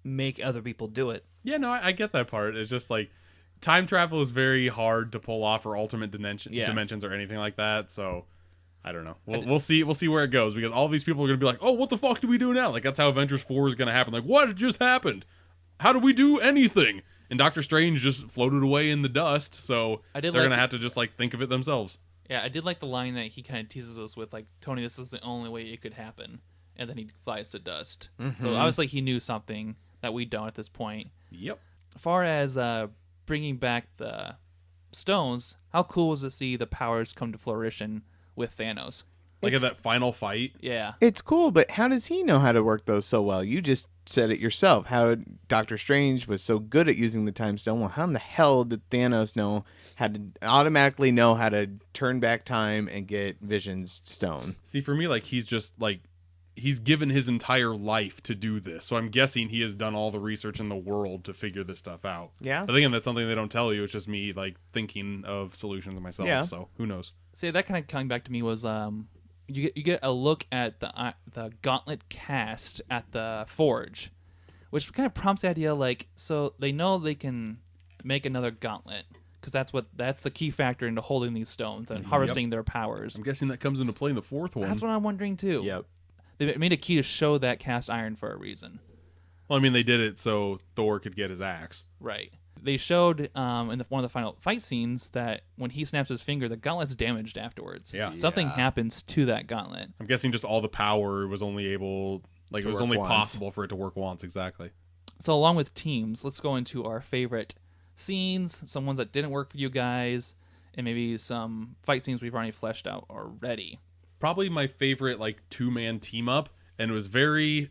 make other people do it.
Yeah, no, I get that part. It's just like time travel is very hard to pull off, or alternate dimensions or anything like that. So I don't know. We'll see. We'll see where it goes, because all these people are gonna be like, "Oh, what the fuck do we do now?" Like that's how Avengers 4 is gonna happen. Like, what just happened? How do we do anything? And Doctor Strange just floated away in the dust. So
I
they're
did like
gonna
it.
have to just like think of it themselves.
Yeah, I did like the line that he kind of teases us with, like, Tony, this is the only way it could happen. And then he flies to dust. So obviously he knew something that we don't at this point.
Yep.
As far as bringing back the stones, how cool was to see the powers come to fruition with Thanos?
Like in that final fight.
Yeah.
It's cool, but how does he know how to work those so well? You just said it yourself. How Doctor Strange was so good at using the time stone. Well, how in the hell did Thanos know how to automatically know how to turn back time and get Vision's stone?
See, for me, like he's just like he's given his entire life to do this. So I'm guessing he has done all the research in the world to figure this stuff out.
Yeah.
But again, that's something they don't tell you. It's just me like thinking of solutions myself.
Yeah.
So who knows?
See, that kind of coming back to me was you get a look at the Gauntlet cast at the Forge, which kind of prompts the idea, like, so they know they can make another Gauntlet, because that's the key factor into holding these stones and harvesting their powers.
I'm guessing that comes into play in the fourth one.
That's what I'm wondering too.
Yep.
They made a key to show that cast iron for a reason.
Well, I mean, they did it so Thor could get his axe.
Right. They showed in one of the final fight scenes that when he snaps his finger, the gauntlet's damaged afterwards.
Yeah.
Something happens to that gauntlet.
I'm guessing just all the power was only able, like, it was
work
only
once.
possible for it to work once. Exactly.
So along with teams, let's go into our favorite scenes, some ones that didn't work for you guys, and maybe some fight scenes we've already fleshed out already.
Probably my favorite, like, 2-man team up, and it was very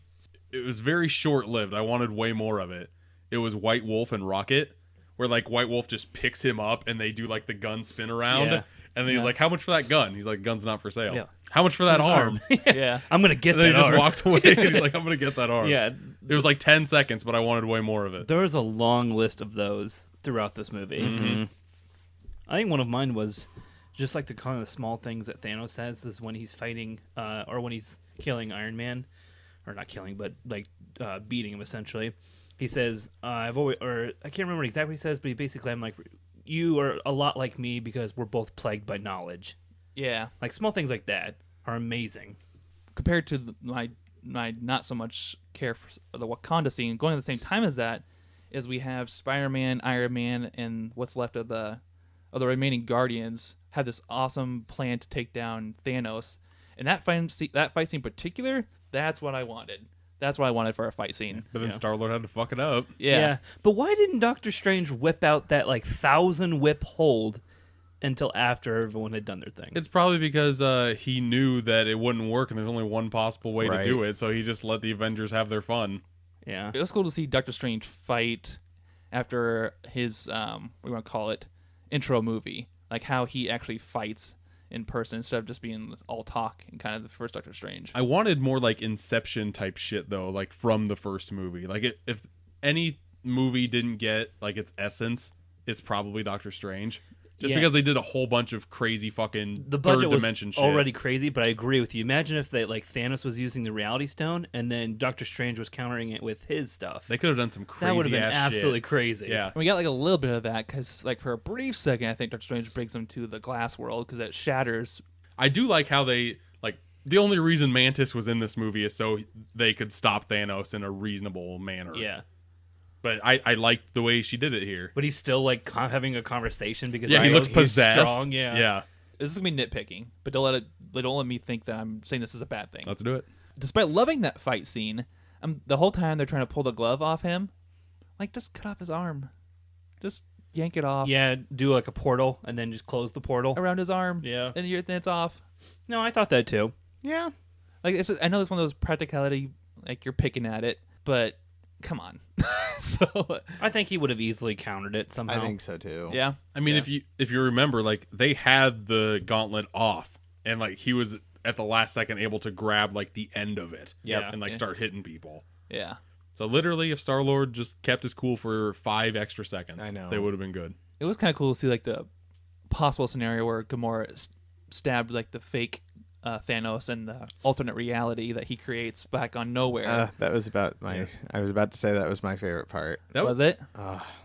short lived. I wanted way more of it. It was White Wolf and Rocket, where like White Wolf just picks him up and they do like the gun spin around,
Yeah.
and then he's like, "How much for that gun?" He's like, "Gun's not for sale."
Yeah.
How much for that arm?
Yeah.
I'm gonna get
And then
that
he just
arm.
walks away. And he's like, "I'm gonna get that arm."
Yeah,
It was like 10 seconds, but I wanted way more of it.
there was a long list of those throughout this movie.
Mm-hmm.
I think one of mine was just like the kind of the small things that Thanos says is when he's fighting or when he's killing Iron Man, or not killing, but like beating him essentially. He says, I can't remember exactly what he says, but he basically, I'm like, you are a lot like me because we're both plagued by knowledge.
Yeah.
Like small things like that are amazing.
Compared to my not so much care for the Wakanda scene, going at the same time as that, is we have Spider-Man, Iron Man, and what's left of the remaining Guardians have this awesome plan to take down Thanos. And that fight scene in particular, that's what I wanted. That's what I wanted for a fight scene.
But then Star-Lord had to fuck it up.
Yeah.
But why didn't Doctor Strange whip out that like 1,000 whip hold until after everyone had done their thing?
It's probably because he knew that it wouldn't work, and there's only one possible way
Right.
to do it. So he just let the Avengers have their fun.
Yeah.
It was cool to see Doctor Strange fight after his what do you want to call it, intro movie, like how he actually fights in person instead of just being all talk and kind of the first Doctor Strange.
I wanted more like Inception type shit though, like from the first movie. Like if any movie didn't get like its essence, it's probably Doctor Strange. Just
Yeah.
because they did a whole bunch of crazy fucking
The budget
third
was
dimension shit.
already crazy, but I agree with you. Imagine if they like Thanos was using the Reality Stone and then Doctor Strange was countering it with his stuff.
They could have done some crazy
That would have been
ass
absolutely
shit.
crazy.
Yeah.
And we got like a little bit of that because like for a brief second, I think Doctor Strange brings him to the glass world because it shatters.
I do like how they like the only reason Mantis was in this movie is so they could stop Thanos in a reasonable manner.
Yeah.
But I liked the way she did it here.
But he's still like having a conversation because
Yeah, he
he's
looks
he's
possessed.
Strong, yeah.
Yeah.
This is gonna be nitpicking, but don't let me think that I'm saying this is a bad thing.
Let's do it.
Despite loving that fight scene, the whole time they're trying to pull the glove off him, like just cut off his arm, just yank it off
Yeah, do like a portal and then just close the portal.
around his arm.
Yeah.
And then it's off.
No, I thought that too.
Yeah.
Like I know it's one of those practicality, like you're picking at it, but come on. So
I think he would have easily countered it somehow.
I think so too.
yeah,
I mean, if you remember, like they had the gauntlet off, and like he was at the last second able to grab like the end of it,
Yep.
and like start hitting people.
yeah.
So literally, if Star-Lord just kept his cool for 5 extra seconds,
I know.
they would have been good.
It was kind of cool to see like the possible scenario where Gamora stabbed like the fake Thanos and the alternate reality that he creates back on nowhere.
That was about my. I was about to say that was my favorite part.
That
was it?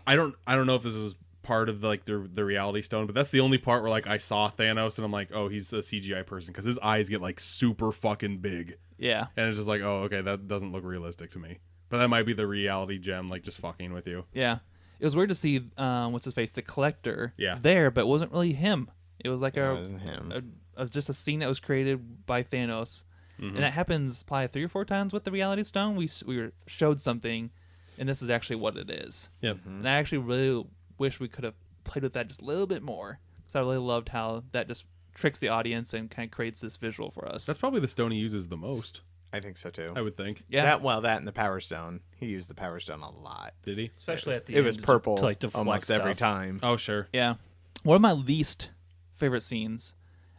I don't know if this is part of like the reality stone, but that's the only part where like I saw Thanos and I'm like, oh, he's a CGI person because his eyes get like super fucking big,
Yeah.
and it's just like, oh, okay, that doesn't look realistic to me. But that might be the reality gem, like just fucking with you.
Yeah. It was weird to see what's his face, the Collector,
Yeah.
there, but it wasn't really him. It was like
It wasn't him.
just a scene that was created by Thanos, and that happens probably 3 or 4 times with the Reality Stone. We were showed something, and this is actually what it is.
Yep.
And I actually really wish we could have played with that just a little bit more, because I really loved how that just tricks the audience and kind of creates this visual for us.
That's probably the stone he uses the most,
I think so too.
I would think.
yeah.
That and the Power Stone. He used the Power Stone a lot.
Did he?
especially at the
It
end.
was purple
to like deflect
almost every
stuff.
time.
Oh, sure.
Yeah. One of my least favorite scenes,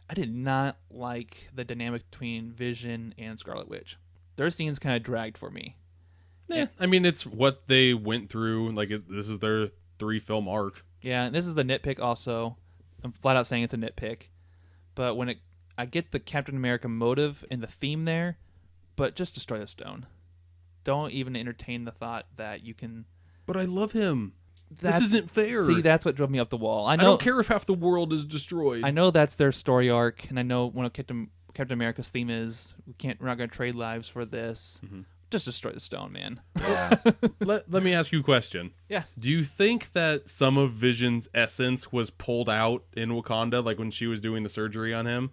I did not like the dynamic between Vision and Scarlet Witch. Their scenes kind of dragged for me.
Yeah. I mean, it's what they went through. Like, this is their 3-film arc.
Yeah, and this is the nitpick also. I'm flat out saying it's a nitpick. But I get the Captain America motive and the theme there, but just destroy the stone. Don't even entertain the thought that you can...
But I love him.
That's-
This isn't fair.
See, that's what drove me up the wall.
I don't care if half the world is destroyed.
I know that's their story arc, and I know when Captain America's theme is we're not going to trade lives for this. Just destroy the stone, man.
Yeah.
Let me ask you a question.
Yeah.
Do you think that some of Vision's essence was pulled out in Wakanda, like when she was doing the surgery on him?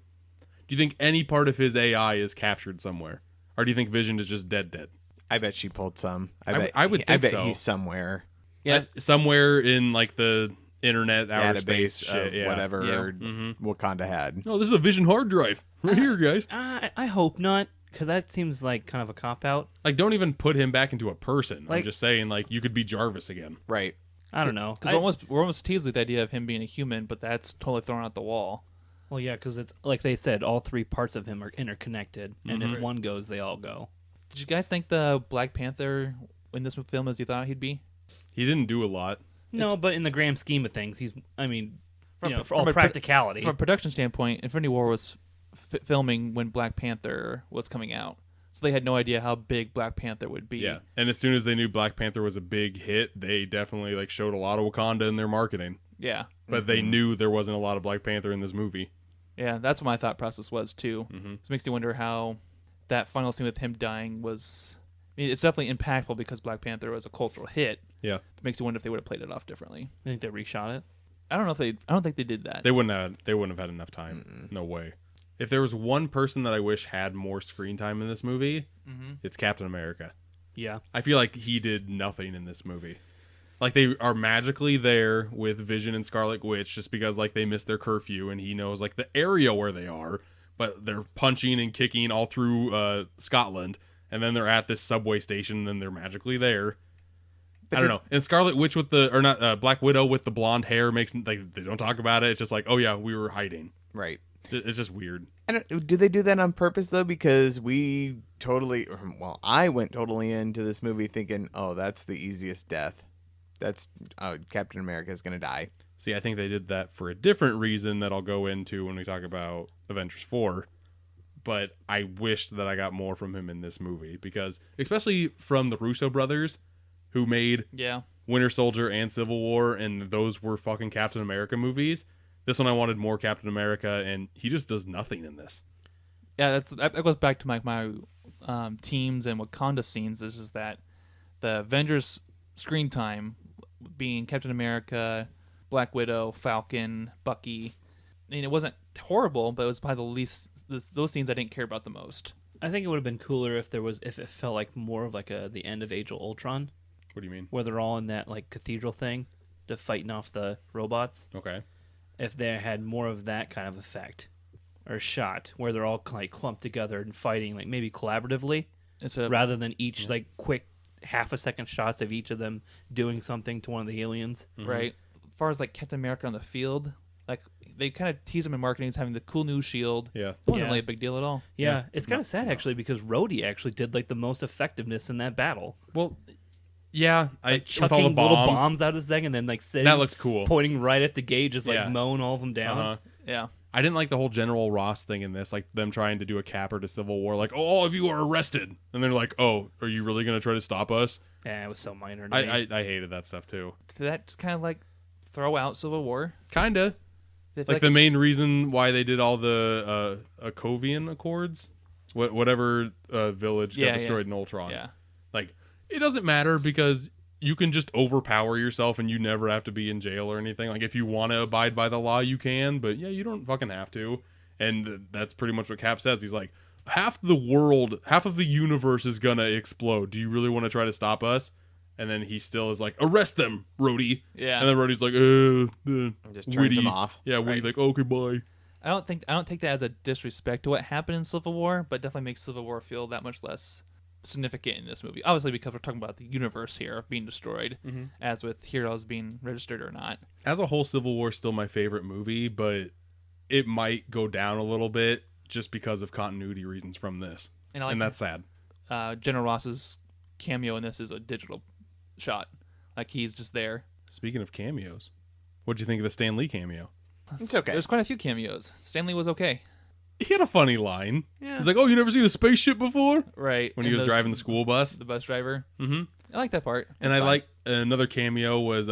Do you think any part of his AI is captured somewhere? Or do you think Vision is just dead?
I bet she pulled some.
I would
I
think
bet
so.
he's somewhere.
Yeah.
Somewhere in like the internet outer space
Database
shit,
of
yeah.
whatever
Yeah.
Wakanda had.
Oh, this is a Vision hard drive right here, guys.
I hope not, because that seems like kind of a cop out.
Like, don't even put him back into a person. I'm
Like-
just saying, like, you could be Jarvis again.
Right.
I don't know.
Because we're almost teased with the idea of him being a human, but that's totally thrown out the wall.
Well, yeah, because it's like they said, all 3 parts of him are interconnected, and if one goes, they all go.
Did you guys think the Black Panther in this film as you thought he'd be?
He didn't do a lot.
No, but in the grand scheme of things, he's. I mean,
From-
for
from
all
a
practicality.
From a production standpoint, Infinity War was filming when Black Panther was coming out. So they had no idea how big Black Panther would be.
Yeah. And as soon as they knew Black Panther was a big hit, they definitely like showed a lot of Wakanda in their marketing.
Yeah.
But they knew there wasn't a lot of Black Panther in this movie.
Yeah, that's what my thought process was too. It makes me wonder how that final scene with him dying was. I mean, it's definitely impactful because Black Panther was a cultural hit.
Yeah.
It makes you wonder if they would have played it off differently.
I think they reshot it.
I don't think they did that.
They wouldn't have had enough time. No way. If there was one person that I wish had more screen time in this movie, it's Captain America.
Yeah.
I feel like he did nothing in this movie. Like, they are magically there with Vision and Scarlet Witch just because, like, they missed their curfew and he knows, like, the area where they are, but they're punching and kicking all through Scotland, and then they're at this subway station and then they're magically there. I don't know. And Scarlet Witch Black Widow with the blonde hair makes, like, they don't talk about it. It's just like, oh yeah, we were hiding.
Right.
It's just weird.
Do they do that on purpose though? Because I went totally into this movie thinking, oh, that's the easiest death. That's Captain America's gonna die.
See, I think they did that for a different reason that I'll go into when we talk about Avengers 4. But I wish that I got more from him in this movie because, especially from the Russo brothers, who made
Yeah.
Winter Soldier and Civil War, and those were fucking Captain America movies. This one I wanted more Captain America, and he just does nothing in this.
Yeah, that goes back to my teams and Wakanda scenes. This is that the Avengers screen time being Captain America, Black Widow, Falcon, Bucky. I mean, it wasn't horrible, but it was probably the least. Those scenes I didn't care about the most.
I think it would have been cooler if it felt like more of like the end of Age of Ultron,
What do you mean?
where they're all in that like cathedral thing. to fighting off the robots.
Okay.
If they had more of that kind of effect, or shot where they're all like clumped together and fighting, like maybe collaboratively, rather than each like quick half a second shots of each of them doing something to one of the aliens.
Right. As far as like Captain America on the field, like they kind of tease him in marketing as having the cool new shield.
Yeah.
It wasn't
Yeah.
really a big deal at all.
Yeah, it's kind of sad actually because Rhodey actually did like the most effectiveness in that battle.
Well, yeah,
Like
with all the
chucking little
bombs.
bombs out of his thing and then like sitting,
That looked cool.
pointing right at the gauge, just like
Yeah.
mowing all of them down.
Uh-huh.
Yeah.
I didn't like the whole General Ross thing in this, like them trying to do a capper to Civil War, like, oh, all of you are arrested. And they're like, oh, are you really going to try to stop us?
Yeah, it was so minor. To me.
I hated that stuff too.
Did that just kind of like throw out Civil War?
Kinda.
Did it
Like the main reason why they did all the Akovian Accords, whatever village
Yeah,
got destroyed in Ultron.
Yeah.
Like, it doesn't matter because you can just overpower yourself and you never have to be in jail or anything. Like, if you want to abide by the law, you can, but yeah, you don't fucking have to. And that's pretty much what Cap says. He's like, half the world, half of the universe is gonna explode. Do you really want to try to stop us? And then he still is like, arrest them, Rhodey.
Yeah.
And then Rhodey's like,
Just turns
Witty.
him off.
Yeah, Witty,
Right.
like, okay, bye.
I don't take that as a disrespect to what happened in Civil War, but definitely makes Civil War feel that much less significant in this movie. Obviously, because we're talking about the universe here being destroyed, as with heroes being registered or not.
As a whole, Civil War is still my favorite movie, but it might go down a little bit just because of continuity reasons from this.
And I like
And that's sad.
General Ross's cameo in this is a digital shot, like he's just there.
Speaking of cameos, what'd you think of the Stan Lee cameo?
It's okay.
There's quite a few cameos. Stanley was okay,
He had a funny line.
Yeah.
He's like, oh, you never seen a spaceship before?
right?
When he
And
was driving the school bus.
the bus driver.
Mm-hmm.
I like that part.
And
That's
I
fine.
like another cameo was,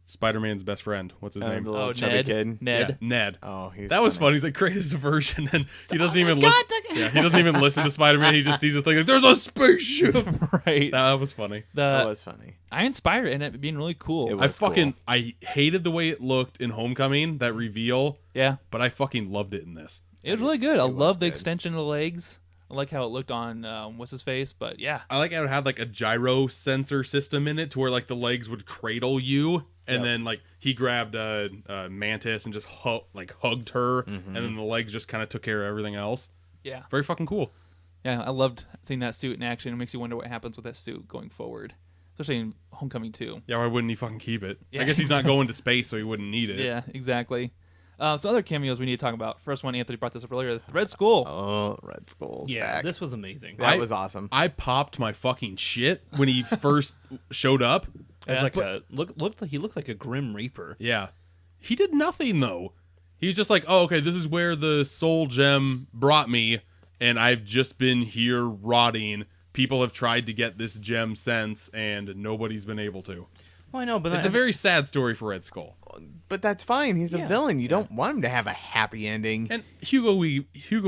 Spider-Man's best friend. What's his name?
The little
Oh,
chubby
Ned.
kid.
Ned.
Yeah, Ned.
Oh, he's
That was
funny.
fun. He's like, create a diversion, and he doesn't even listen. Yeah, he doesn't even listen to Spider-Man. He just sees the thing like, there's a spaceship.
right.
That was funny.
That was funny.
I inspired in it being really cool.
It
I
was cool.
I hated the way it looked in Homecoming, that reveal,
Yeah,
but I fucking loved it in this.
it was really good. I
was
love the
good.
extension of the legs. I like how it looked on what's his face, but yeah,
I like how it had like a gyro sensor system in it to where like the legs would cradle you, and then like he grabbed Mantis and just hugged her, and then the legs just kind of took care of everything else.
yeah,
Very fucking cool.
yeah. I loved seeing that suit in action. It makes you wonder what happens with that suit going forward, especially in Homecoming 2.
Yeah, why wouldn't he fucking keep it?
Yeah,
I guess he's not going to space, so he wouldn't need it.
Yeah, exactly. So other cameos we need to talk about. First one, Anthony brought this up earlier. The Red Skull.
Oh, Red Skull's
Yeah,
back.
this was amazing.
That was awesome.
I popped my fucking shit when he first showed up.
As
Yeah.
like he looked like a Grim Reaper.
Yeah. He did nothing, though. He was just like, oh, okay, this is where the soul gem brought me, and I've just been here rotting. People have tried to get this gem since, and nobody's been able to.
Well, I know, but
It's a very sad story for Red Skull.
But that's fine. He's a
Yeah.
villain. You don't want him to have a happy ending.
And Hugo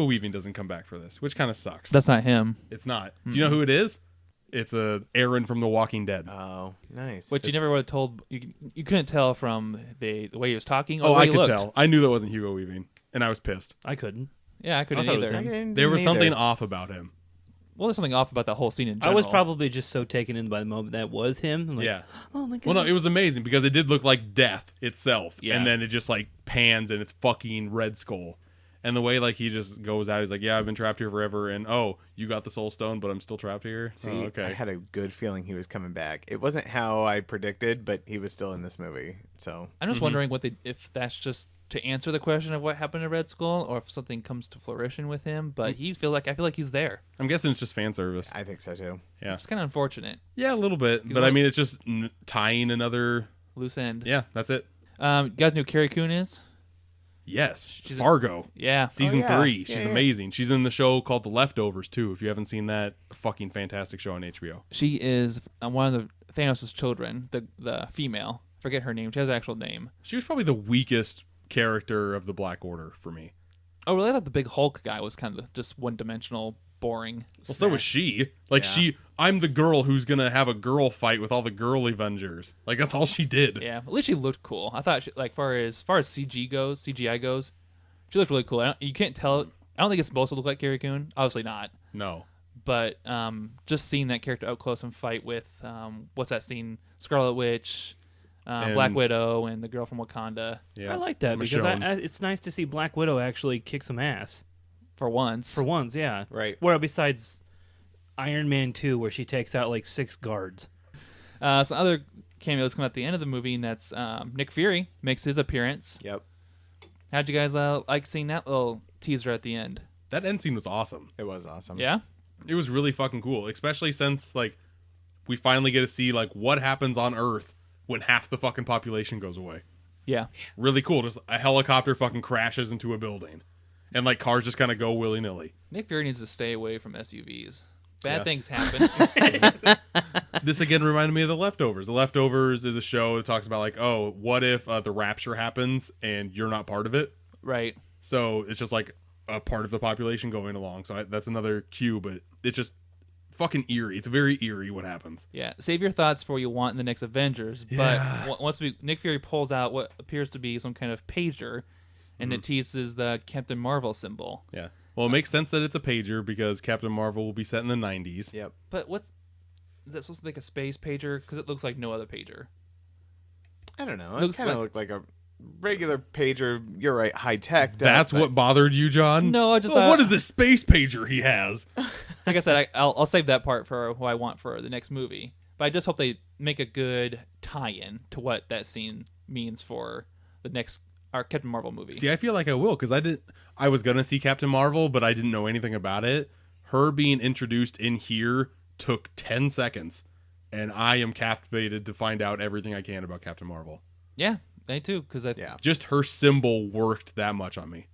Weaving doesn't come back for this, which kind of sucks.
That's not him.
It's not. Do you know who it is? It's Aaron from The Walking Dead.
Oh, nice.
Which you never would have told. You couldn't tell from the way he was talking. Or
Oh,
the way
I
he
could
looked.
tell. I knew that wasn't Hugo Weaving, and I was pissed.
I couldn't.
Yeah, I couldn't
thought it was
either.
him.
There was something off about him.
Well, there's something off about that whole scene in
I
general.
was probably just so taken in by the moment that was him. I'm like,
Yeah.
Oh my god.
Well, no, it was amazing because it did look like death itself,
Yeah.
and then it just like pans and it's fucking Red Skull, and the way like he just goes out, he's like, "Yeah, I've been trapped here forever," and oh, you got the Soul Stone, but I'm still trapped here.
See,
Oh, okay.
I had a good feeling he was coming back. It wasn't how I predicted, but he was still in this movie. So
I'm just wondering if that's just to answer the question of what happened to Red Skull, or if something comes to fruition with him. But I feel like he's there.
I'm guessing it's just fan service.
I think so too.
Yeah,
It's kind of unfortunate.
yeah, a little bit, but I
like-
mean, it's just tying another.
Loose end.
Yeah, that's it.
You guys know who Carrie Coon is?
Yes,
She's
Fargo.
Yeah.
Season
yeah.
3.
Yeah,
She's
yeah.
amazing. She's in the show called The Leftovers, too. If you haven't seen that, fucking fantastic show on HBO.
She is one of the Thanos' children, the female. Forget her name. She has an actual name.
She was probably the weakest character of the Black Order for me.
Oh, really? I thought the big Hulk guy was kind of just one-dimensional, boring.
Well, so was she. Like, I'm the girl who's going to have a girl fight with all the girl Avengers. Like, that's all she did.
Yeah, at least she looked cool. I thought, far as CGI goes, she looked really cool. You can't tell. I don't think it's supposed to look like Carrie Coon. Obviously not.
No.
But just seeing that character up close and fight with what's that scene? Scarlet Witch, Black Widow and the girl from Wakanda
Yeah,
I like that because
Michonne.
it's nice to see Black Widow actually kick some ass
for once.
for once. Yeah,
Right.
Well, besides Iron Man 2, where she takes out like 6 guards.
Some other cameos come at the end of the movie, and that's Nick Fury makes his appearance.
Yep.
How'd you guys like seeing that little teaser at the end?
That end scene was awesome.
It was awesome.
Yeah?
It was really fucking cool, especially since like we finally get to see like what happens on Earth when half the fucking population goes away.
Yeah.
Really cool. Just a helicopter fucking crashes into a building, and like cars just kind of go willy nilly.
Nick Fury needs to stay away from SUVs. Bad
Yeah.
things happen.
This again reminded me of The Leftovers. The Leftovers is a show that talks about like, oh, what if the rapture happens and you're not part of it?
Right.
So it's just like a part of the population going along. So that's another cue, but it's just fucking eerie. It's very eerie what happens.
Yeah. Save your thoughts for what you want in the next Avengers. But once Nick Fury pulls out what appears to be some kind of pager, and it teases the Captain Marvel symbol.
Yeah. Well, it makes sense that it's a pager because Captain Marvel will be set in the 90s.
Yep.
But is that supposed to be like a space pager? Because it looks like no other pager.
I don't know. It
Looks
kind of
like-
looked like a regular pager. You're right, high tech.
That's what bothered you, John?
No, I just
Oh,
thought-
what is this space pager he has?
Like I said, I'll save that part for what I want for the next movie. But I just hope they make a good tie-in to what that scene means for the next our Captain Marvel movie.
See, I feel like I will because I was gonna see Captain Marvel, but I didn't know anything about it. Her being introduced in here took 10 seconds, and I am captivated to find out everything I can about Captain Marvel.
Yeah, they too. Because
Yeah.
Just her symbol worked that much on me.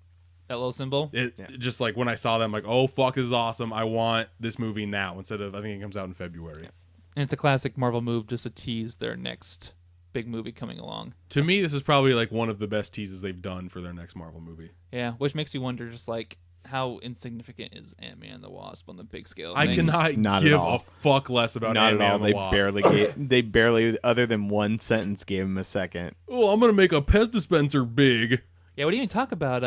that little symbol.
It just like when I saw them, like, oh fuck, this is awesome. I want this movie now instead of I think it comes out in February.
And it's a classic Marvel move just to tease their next big movie coming along.
To me, this is probably like one of the best teases they've done for their next Marvel movie.
Yeah, which makes you wonder just like how insignificant is Ant-Man and the Wasp on the big scale of
I
things.
cannot
Not at
give
all.
a fuck less about
Not at
Ant-Man
all.
and the
They
Wasp.
they barely, other than one sentence, gave him a second.
Oh, I'm gonna make a Pez dispenser big.
Yeah, what do you even talk about?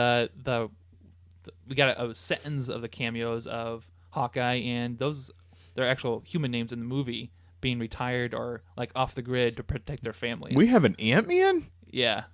We got a sentence of the cameos of Hawkeye and their actual human names in the movie being retired or like off the grid to protect their families.
We have an Ant-Man?
Yeah.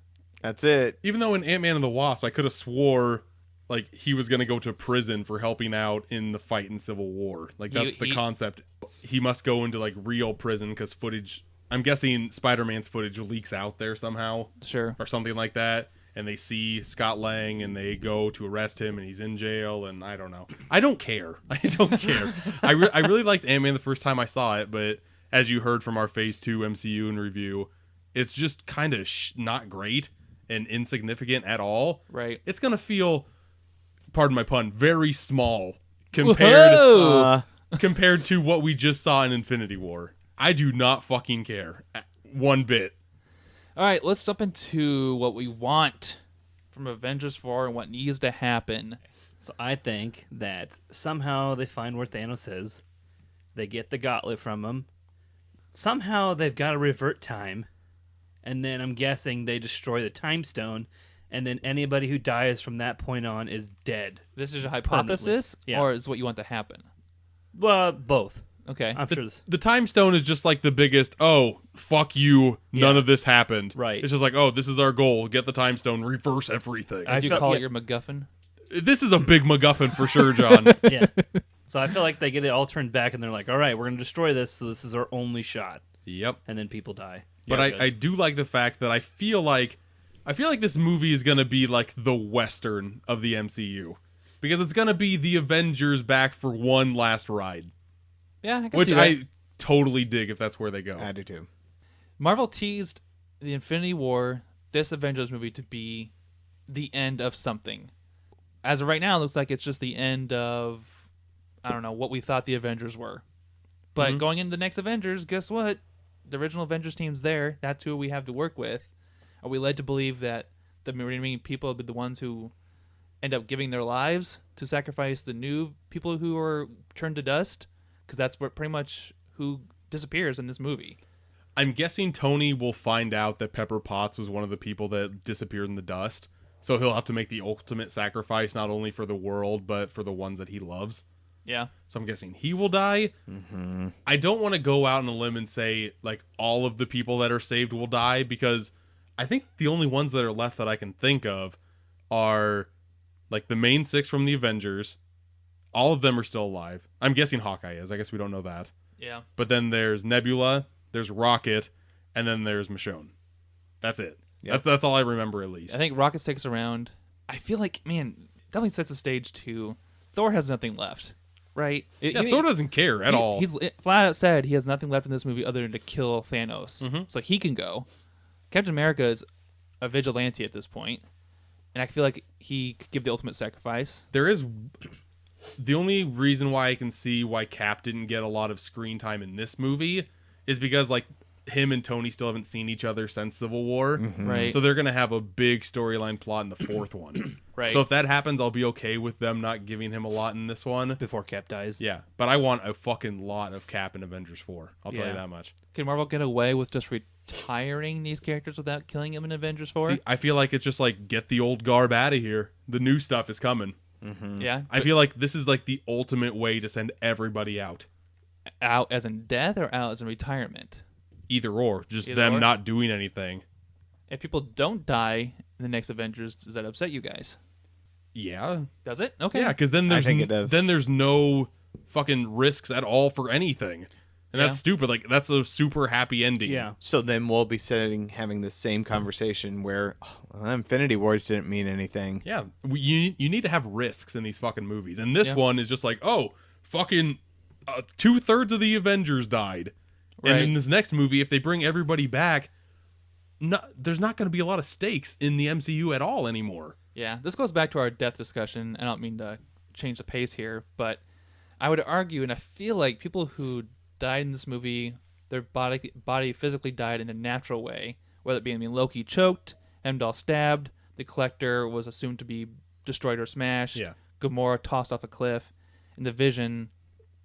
That's it.
Even though in Ant-Man and the Wasp, I could have swore like he was gonna go to prison for helping out in the fight in Civil War. Like that's the concept. He must go into like real prison because footage. I'm guessing Spider-Man's footage leaks out there somehow
Sure.
or something like that. And they see Scott Lang and they go to arrest him and he's in jail and I don't know. I don't care. I don't care. I really liked Ant-Man the first time I saw it, but as you heard from our Phase 2 MCU and review, it's just kind of not great and insignificant at all.
Right.
It's going to feel, pardon my pun, very small compared
Whoa!
compared to what we just saw in Infinity War. I do not fucking care one bit.
All right, let's jump into what we want from Avengers 4 and what needs to happen.
So I think that somehow they find where Thanos is. They get the gauntlet from him. Somehow they've got to revert time. And then I'm guessing they destroy the time stone. And then anybody who dies from that point on is dead.
This is a hypothesis,
Yeah.
or is what you want to happen?
Well, both.
Okay.
I'm sure.
The time stone is just like the biggest, oh, fuck you, none
Yeah.
of this happened.
Right.
It's just like, oh, this is our goal. Get the time stone, reverse everything.
Did you
felt-
call
yeah.
it your MacGuffin?
This is a big MacGuffin for sure, John.
Yeah. So I feel like they get it all turned back and they're like, all right, we're going to destroy this. So this is our only shot.
Yep.
And then people die.
But
Yeah,
I
good.
do like the fact that I feel like this movie is gonna be like the Western of the MCU. Because it's gonna be the Avengers back for one last ride.
Yeah, I can
Which
see that.
I totally dig if that's where they go.
I do too.
Marvel teased the Infinity War, this Avengers movie, to be the end of something. As of right now, it looks like it's just the end of, I don't know, what we thought the Avengers were. But going into the next Avengers, guess what? The original Avengers team's there. That's who we have to work with. Are we led to believe that the remaining people will be the ones who end up giving their lives to sacrifice the new people who are turned to dust? Because that's what pretty much who disappears in this movie.
I'm guessing Tony will find out that Pepper Potts was one of the people that disappeared in the dust. So he'll have to make the ultimate sacrifice, not only for the world, but for the ones that he loves.
Yeah.
So I'm guessing he will die. Mm-hmm. I don't want to go out on a limb and say like all of the people that are saved will die, because I think the only ones that are left that I can think of are like the main 6 from the Avengers. All of them are still alive. I'm guessing Hawkeye is. I guess we don't know that.
Yeah.
But then there's Nebula, there's Rocket, and then there's Michonne. That's it.
Yep.
That's all I remember, at least.
I think Rocket sticks around. I feel like, man, definitely sets the stage to Thor has nothing left, right?
Thor doesn't care at all.
He's flat out said he has nothing left in this movie other than to kill Thanos. So he can go. Captain America is a vigilante at this point, and I feel like he could give the ultimate sacrifice.
There is the only reason why I can see why Cap didn't get a lot of screen time in this movie is because like him and Tony still haven't seen each other since Civil War.
Right.
So they're going to have a big storyline plot in the 4th one.
Right.
So if that happens, I'll be okay with them not giving him a lot in this one.
Before Cap dies.
Yeah, but I want a fucking lot of Cap in Avengers 4. I'll tell you
Yeah.
that much.
Can Marvel get away with just retiring these characters without killing them in Avengers 4?
See, I feel like it's just like, get the old garb out of here. The new stuff is coming.
Yeah.
I feel like this is like the ultimate way to send everybody out.
Out as in death or out as in retirement?
Either or. Just
Either
them
or?
not doing anything.
If people don't die in the next Avengers, does that upset you guys?
Yeah.
Does it? Okay.
Yeah, because then there's
think it does.
then there's no fucking risks at all for anything. And
Yeah.
that's stupid. Like, that's a super happy ending.
Yeah.
So then we'll be having the same conversation where Infinity Wars didn't mean anything.
Yeah. You need to have risks in these fucking movies. And this
Yeah.
one is just like, oh, fucking 2/3 of the Avengers died. And
Right.
in this next movie, if they bring everybody back, there's not going to be a lot of stakes in the MCU at all anymore.
Yeah, this goes back to our death discussion. I don't mean to change the pace here, but I would argue, and I feel like people who died in this movie, their body physically died in a natural way, whether it be, Loki choked, Heimdall stabbed, the Collector was assumed to be destroyed or smashed,
Yeah.
Gamora tossed off a cliff, and the Vision,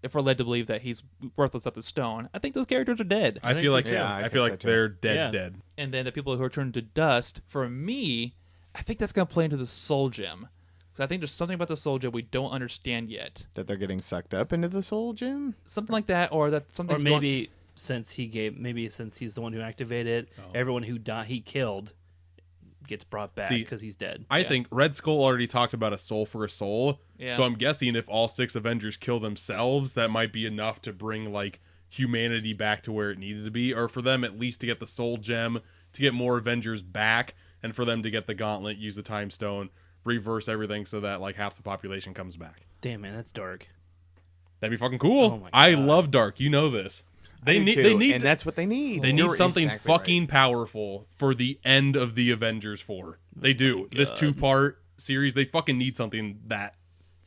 if we're led to believe that he's worthless up the stone, I think those characters are dead.
I feel like
Yeah, I
I
think
feel
so
like
too.
they're dead,
Yeah.
dead.
And then the people who are turned to dust, for me, I think that's going to play into the Soul Gem. Because I think there's something about the Soul Gem we don't understand yet.
That they're getting sucked up into the Soul Gem?
Something like that, or that
Or
something's
maybe since he's the one who activated, everyone who he killed gets brought back
See,
because he's dead.
I think Red Skull already talked about a soul for a soul.
Yeah.
So I'm guessing if all 6 Avengers kill themselves, that might be enough to bring like humanity back to where it needed to be, or for them at least to get the soul gem, to get more Avengers back, and for them to get the gauntlet, use the time stone, reverse everything so that like half the population comes back.
Damn, man, that's dark.
That'd be fucking cool.
Oh my
I
God.
love Dark. You know this. They
I do
need.
too,
They need.
and that's what they need.
They need
You're
something
exactly right.
fucking powerful for the end of the Avengers 4. They do. This 2-part series, they fucking need something that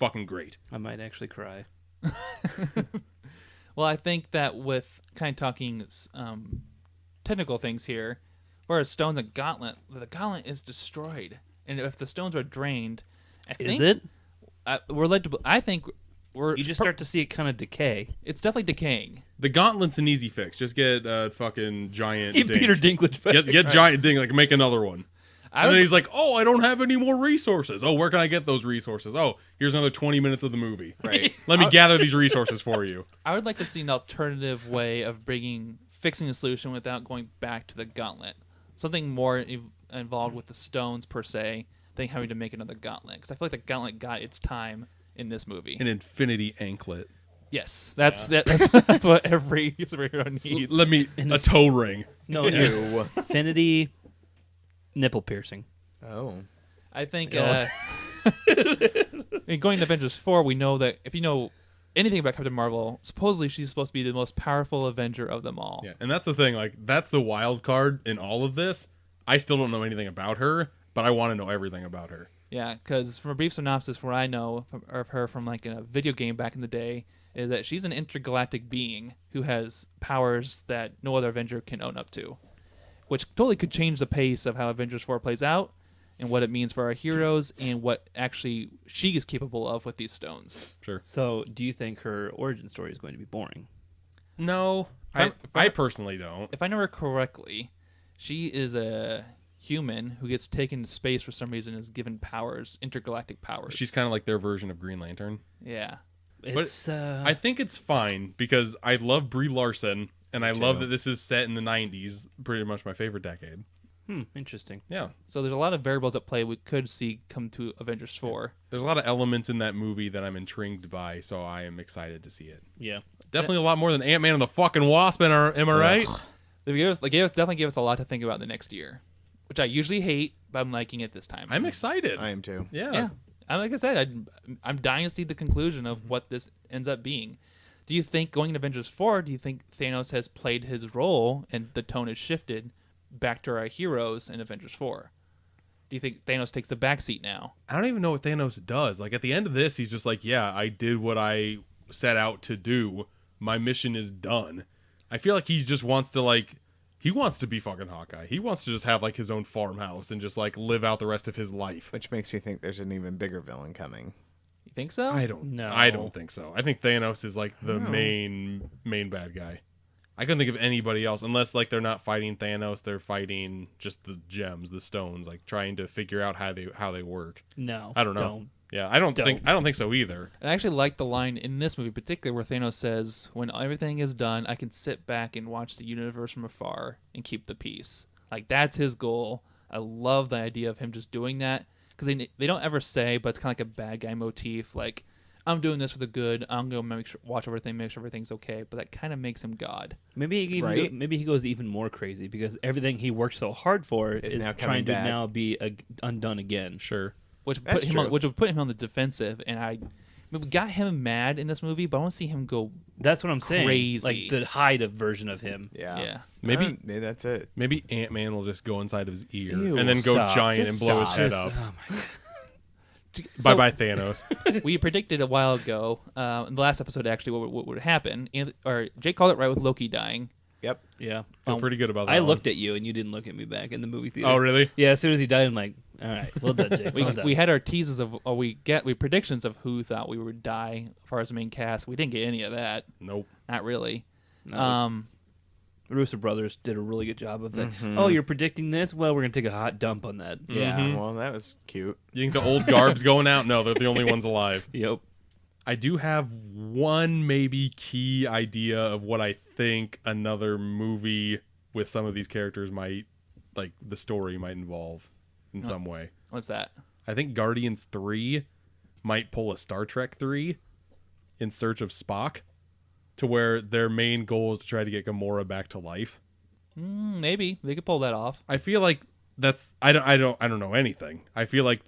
fucking great.
I might actually cry.
Well, I think that with kind of talking technical things here, whereas Stones and Gauntlet, the Gauntlet is destroyed. And if the stones are drained, I think...
Is it?
We're led to... I think we're...
You just start to see it kind of decay.
It's definitely decaying.
The gauntlet's an easy fix. Just get fucking giant.
Get
dink.
Peter Dinklage back.
Get giant ding. Like make another one.
I
And
would-
then he's like, "Oh, I don't have any more resources. Oh, where can I get those resources? Oh, here's another 20 minutes of the movie.
Right.
Let me gather these resources for you."
I would like to see an alternative way of fixing the solution without going back to the Gauntlet. Something more involved with the stones per se than having to make another Gauntlet. Because I feel like the Gauntlet got its time in this movie.
An infinity anklet.
Yes, that's what every superhero needs.
Let me a toe ring.
No,
Ew.
Infinity nipple piercing.
Oh.
I think in going to Avengers 4, we know that if you know anything about Captain Marvel, supposedly she's supposed to be the most powerful Avenger of them all.
Yeah, and that's the thing. Like that's the wild card in all of this. I still don't know anything about her, but I want to know everything about her.
Yeah, because from a brief synopsis, what I know of her from like in a video game back in the day is that she's an intergalactic being who has powers that no other Avenger can own up to, which totally could change the pace of how Avengers 4 plays out and what it means for our heroes and what actually she is capable of with these stones.
Sure.
So, do you think her origin story is going to be boring?
No, I personally don't.
If I know her correctly, she is a human who gets taken to space for some reason and is given powers, intergalactic powers.
She's kind of like their version of Green Lantern.
Yeah.
It's
I think it's fine because I love Brie Larson, and I love that this is set in the 90s, pretty much my favorite decade.
interesting.
Yeah.
So there's a lot of variables at play we could see come to Avengers 4.
There's a lot of elements in that movie that I'm intrigued by, so I am excited to see it.
Yeah.
Definitely a lot more than Ant-Man and the fucking Wasp, am I right?
Definitely gave us a lot to think about the next year, which I usually hate, but I'm liking it this time.
I'm excited.
I am too.
Yeah. Like I said, I'm dying to see the conclusion of what this ends up being. Do you think going into Avengers 4, do you think Thanos has played his role and the tone has shifted back to our heroes in Avengers 4? Do you think Thanos takes the backseat now?
I don't even know what Thanos does. Like, at the end of this, he's just like, yeah, I did what I set out to do. My mission is done. I feel like he just wants to, like, he wants to be fucking Hawkeye. He wants to just have, like, his own farmhouse and just, like, live out the rest of his life.
Which makes me think there's an even bigger villain coming.
You think so?
I don't think so. I think Thanos is, like, the main bad guy. I couldn't think of anybody else unless, like, they're not fighting Thanos. They're fighting just the gems, the stones, like, trying to figure out how they work.
No.
I don't know.
Don't.
Yeah, I don't think so either.
I actually like the line in this movie, particularly where Thanos says, "When everything is done, I can sit back and watch the universe from afar and keep the peace." Like, that's his goal. I love the idea of him just doing that because they don't ever say, but it's kind of like a bad guy motif. Like, I'm doing this for the good. I'm gonna watch everything, make sure everything's okay. But that kind of makes him God.
Maybe he maybe he goes even more crazy because everything he worked so hard for is
now
trying to
coming back.
now be undone again.
Sure.
Which
That's true.
would put him on the defensive, and we got him mad in this movie, but I want to see him go.
That's what I'm saying.
Crazy.
Like the Hyde version of him.
Yeah.
Maybe
that's it.
maybe Ant-Man will just go inside of his ear
Ew,
and then go
stop.
giant
Just
and blow his
stop.
head
Just-
up.
oh my God.
So,
Bye-bye, Thanos.
we predicted a while ago in the last episode actually what would happen, or Jake called it right with Loki dying.
Yep.
Yeah.
Feel pretty good about that
I
one.
looked at you and you didn't look at me back in the movie theater.
Oh, really?
Yeah. As soon as he died, I'm like, all right, well done, Jake. Well done.
We had our teases of we predictions of who thought we would die as far as the main cast. We didn't get any of that.
Nope.
Not really.
No, the Russo brothers did a really good job of that. Oh, you're predicting this? Well, we're gonna take a hot dump on that.
Yeah. Well, that was cute.
You think the old Garb's going out? No, they're the only ones alive.
Yep.
I do have one maybe key idea of what I think another movie with some of these characters might, like, the story might involve in some way.
What's that?
I think Guardians 3 might pull a Star Trek 3 in search of Spock, to where their main goal is to try to get Gamora back to life.
Maybe they could pull that off.
I feel like that's I don't know anything. I feel like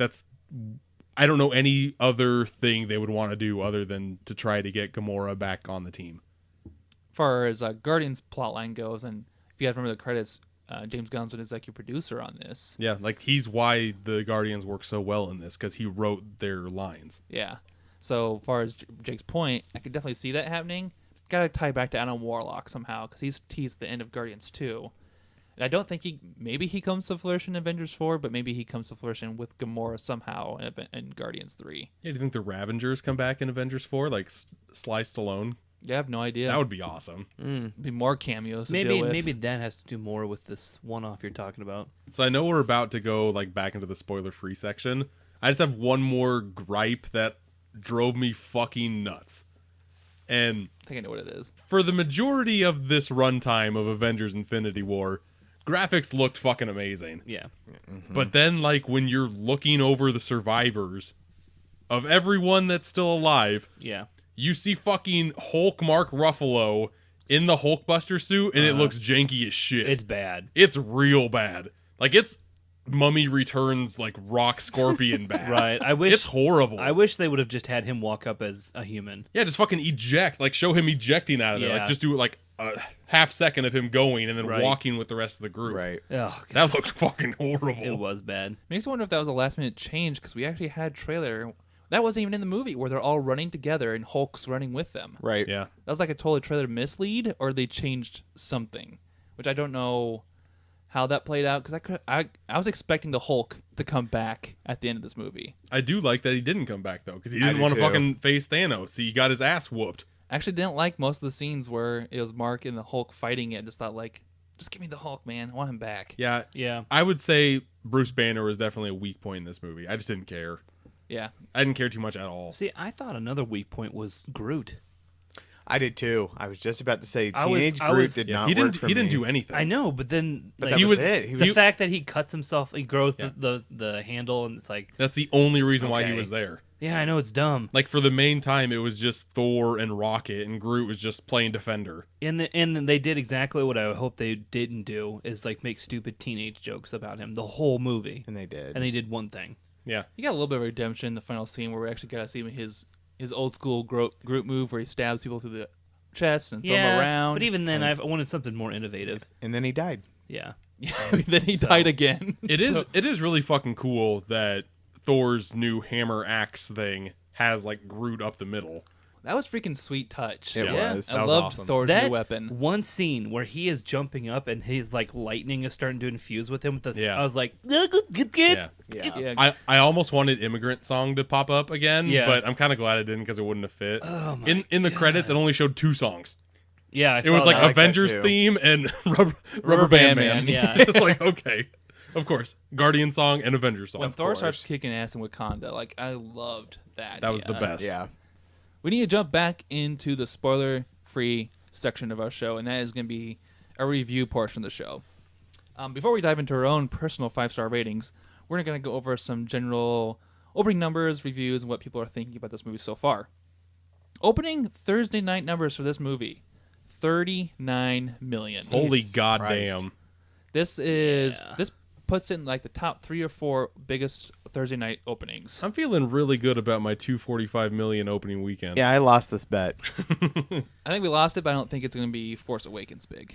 I don't know any other thing they would want to do other than to try to get Gamora back on the team.
As far as Guardians plotline goes, and if you guys remember the credits, James Gunn's an executive producer on this.
Yeah, like he's why the Guardians work so well in this, because he wrote their lines.
Yeah. So as far as Jake's point, I could definitely see that happening. Got to tie back to Adam Warlock somehow, because he's teased the end of Guardians 2. And I don't think maybe he comes to fruition in Avengers 4, but maybe he comes to fruition with Gamora somehow in Guardians 3.
Yeah, do you think the Ravengers come back in Avengers 4, like Sly Stallone?
Yeah, I have no idea.
That would be awesome.
be more cameos to deal with.
Maybe that has to do more with this one-off you're talking about.
So I know we're about to go like back into the spoiler-free section. I just have one more gripe that drove me fucking nuts. And
I think I know what it is.
for the majority of this runtime of Avengers Infinity War, graphics looked fucking amazing.
Yeah.
But then, like, when you're looking over the survivors of everyone that's still alive,
Yeah.
you see fucking Hulk Mark Ruffalo in the Hulkbuster suit, and it looks janky as shit.
It's bad.
It's real bad. Like, it's Mummy Returns, like, Rock Scorpion bad.
Right. I wish
It's horrible.
I wish they would have just had him walk up as a human.
Yeah, just fucking eject. Like, show him ejecting out of there.
Yeah.
Like, just do, like, a half second of him going and then
Right.
walking with the rest of the group.
Right.
Oh,
That looks fucking horrible.
it was bad.
Makes me wonder if that was a last minute change, because we actually had a trailer that wasn't even in the movie where they're all running together and Hulk's running with them.
Right.
Yeah.
That was like a total trailer mislead, or they changed something, which I don't know how that played out, because I was expecting the Hulk to come back at the end of this movie.
I do like that he didn't come back, though, because he
I
didn't
do
want to
too.
fucking face Thanos. He got his ass whooped.
I actually didn't like most of the scenes where it was Mark and the Hulk fighting it. Just thought, like, just give me the Hulk, man. I want him back.
Yeah.
Yeah.
I would say Bruce Banner was definitely a weak point in this movie. I just didn't care.
Yeah.
I didn't care too much at all.
See, I thought another weak point was Groot.
I did too. I was just about to say
I was-
Teenage
I
Groot
was-
did
Yeah,
not
he
work
didn't.
for
He didn't
me.
do anything.
I know, but then
But
like,
that was
was-
it. He
the
was
fact that he cuts himself, he grows
Yeah.
the handle, and it's like,
That's the only reason why he
Okay.
was there.
yeah, I know it's dumb.
Like for the main time, it was just Thor and Rocket, and Groot was just playing defender.
And then they did exactly what I hope they didn't do, is like make stupid teenage jokes about him the whole movie,
and they did.
and they did one thing.
Yeah,
He got a little bit of redemption in the final scene where we actually got to see him in his old school Groot move where he stabs people through the chest and throw them around.
but even then, I wanted something more innovative.
And then he died.
Yeah,
then he died again.
it is really fucking cool that Thor's new hammer axe thing has like Groot up the middle.
That was freaking sweet touch.
It
Yeah.
was.
I
That was
loved
awesome.
Thor's
that
new weapon.
one scene where he is jumping up and his like lightning is starting to infuse with him. With the,
Yeah.
I was like,
Yeah.
Yeah.
Yeah.
I almost wanted Immigrant Song to pop up again,
Yeah.
but I'm kind of glad it didn't because it wouldn't have fit.
Oh my
in the credits, it only showed 2 songs.
yeah, I
It was
saw
like
that.
like that
Avengers
too.
theme and Rubber
Band
Band
Man.
Man.
Yeah.
It's like, okay, of course, Guardian Song and Avengers Song.
When Thor
course.
starts kicking ass in Wakanda, like I loved that.
That was the best.
Yeah.
We need to jump back into the spoiler-free section of our show, and that is going to be a review portion of the show. Before we dive into our own personal 5-star ratings, we're going to go over some general opening numbers, reviews, and what people are thinking about this movie so far. Opening Thursday night numbers for this movie, 39 million.
Holy
Jesus
goddamn!
This puts it in like the top 3 or 4 biggest Thursday night openings.
I'm feeling really good about my 245 million opening weekend.
Yeah, I lost this bet.
I think we lost it, but I don't think it's going to be Force Awakens big.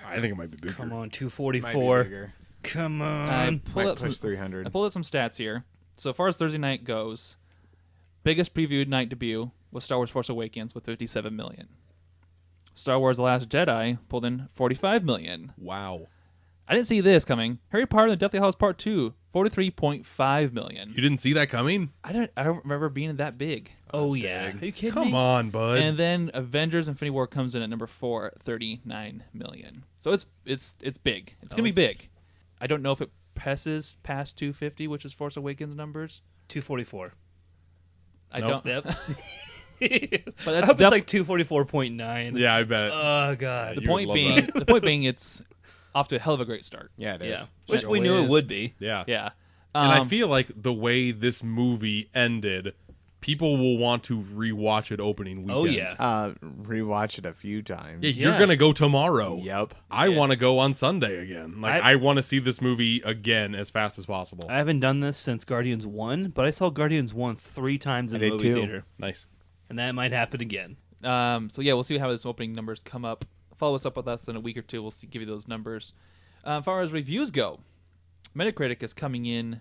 I think it might be bigger.
Come on,
Might be
244.
bigger.
Come
I
on.
pulled
Might
up some
push 300.
I pulled up some stats here. So far as Thursday night goes, biggest previewed night debut was Star Wars Force Awakens with 57 million. Star Wars The Last Jedi pulled in 45 million.
Wow,
I didn't see this coming. Harry Potter and the Deathly Hallows Part 2, 43.5 million.
you didn't see that coming?
I don't remember being that big.
Oh yeah. Are you kidding
Come
me?
on, bud.
And then Avengers Infinity War comes in at number 4 at 39 million. So it's big. It's going to be big. I don't know if it passes past 250, which is Force Awakens numbers.
244.
I
Nope.
don't.
Yep.
But
I
that's
hope it's like 244.9.
yeah, I bet.
Oh god.
the
You
point
would love
being.
that.
The point being, it's off to a hell of a great start.
Yeah, it is.
Yeah. Which we
It
knew it
is.
would be.
Yeah.
Yeah.
And I feel like the way this movie ended, people will want to rewatch it opening weekend.
Oh yeah.
Rewatch it a few times.
Yeah, you're
Yeah.
gonna go tomorrow.
Yep.
I want to go on Sunday again. Like
I-
I want to see this movie again as fast as possible.
I haven't done this since Guardians 1, but I saw Guardians 1 3 times in
I
the
did
movie
too.
theater.
Nice.
And that might happen again.
So yeah, we'll see how this opening numbers come up. Follow us up with us in a week or two. We'll give you those numbers. As far as reviews go, Metacritic is coming in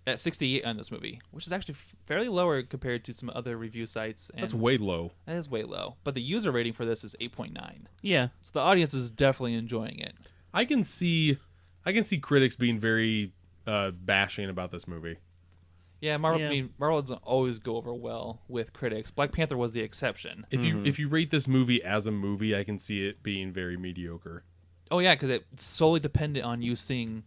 at 68 on this movie, which is actually fairly lower compared to some other review sites. And
That's way low.
that is way low. But the user rating for this is 8.9.
Yeah.
So the audience is definitely enjoying it.
I can see critics being very bashing about this movie.
Yeah, Marvel.
Yeah.
I mean, Marvel doesn't always go over well with critics. Black Panther was the exception.
If you rate this movie as a movie, I can see it being very mediocre.
Oh yeah, because it's solely dependent on you seeing.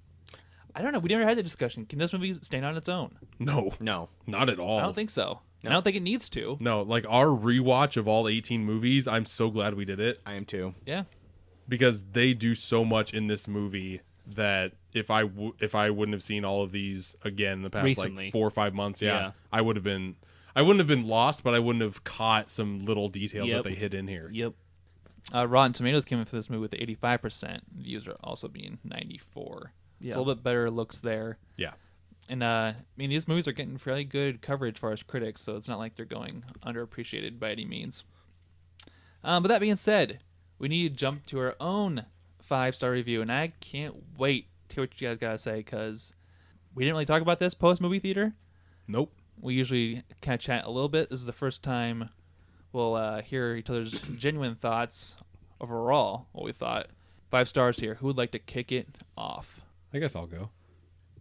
I don't know. We never had the discussion. Can this movie stand on its own?
No,
No.
not at all.
I don't think so. I don't think it needs to.
No, like our rewatch of all 18 movies, I'm so glad we did it
I am too.
Yeah.
because they do so much in this movie that if I wouldn't have seen all of these again in the past
Recently.
like 4 or 5 months,
Yeah.
I wouldn't have been lost, but I wouldn't have caught some little details
Yep.
that they hid in here.
Yep.
Rotten Tomatoes came in for this movie with 85%. The user also being 94.
Yeah.
It's a little bit better looks there.
Yeah.
And I mean, these movies are getting fairly good coverage for us critics, so it's not like they're going underappreciated by any means. But that being said, we need to jump to our own 5-star review, and I can't wait to hear what you guys gotta say because we didn't really talk about this post movie theater.
Nope.
We usually kind of chat a little bit. This is the first time we'll hear each other's genuine thoughts overall. What we thought. 5 stars here. Who would like to kick it off?
I guess I'll go.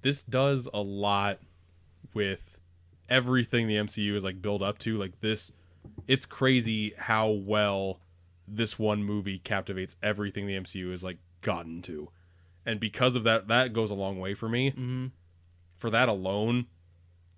This does a lot with everything the MCU is like built up to. Like this, it's crazy how well this one movie captivates everything the MCU has like gotten to, and because of that, that goes a long way for me.
Mm-hmm.
For that alone,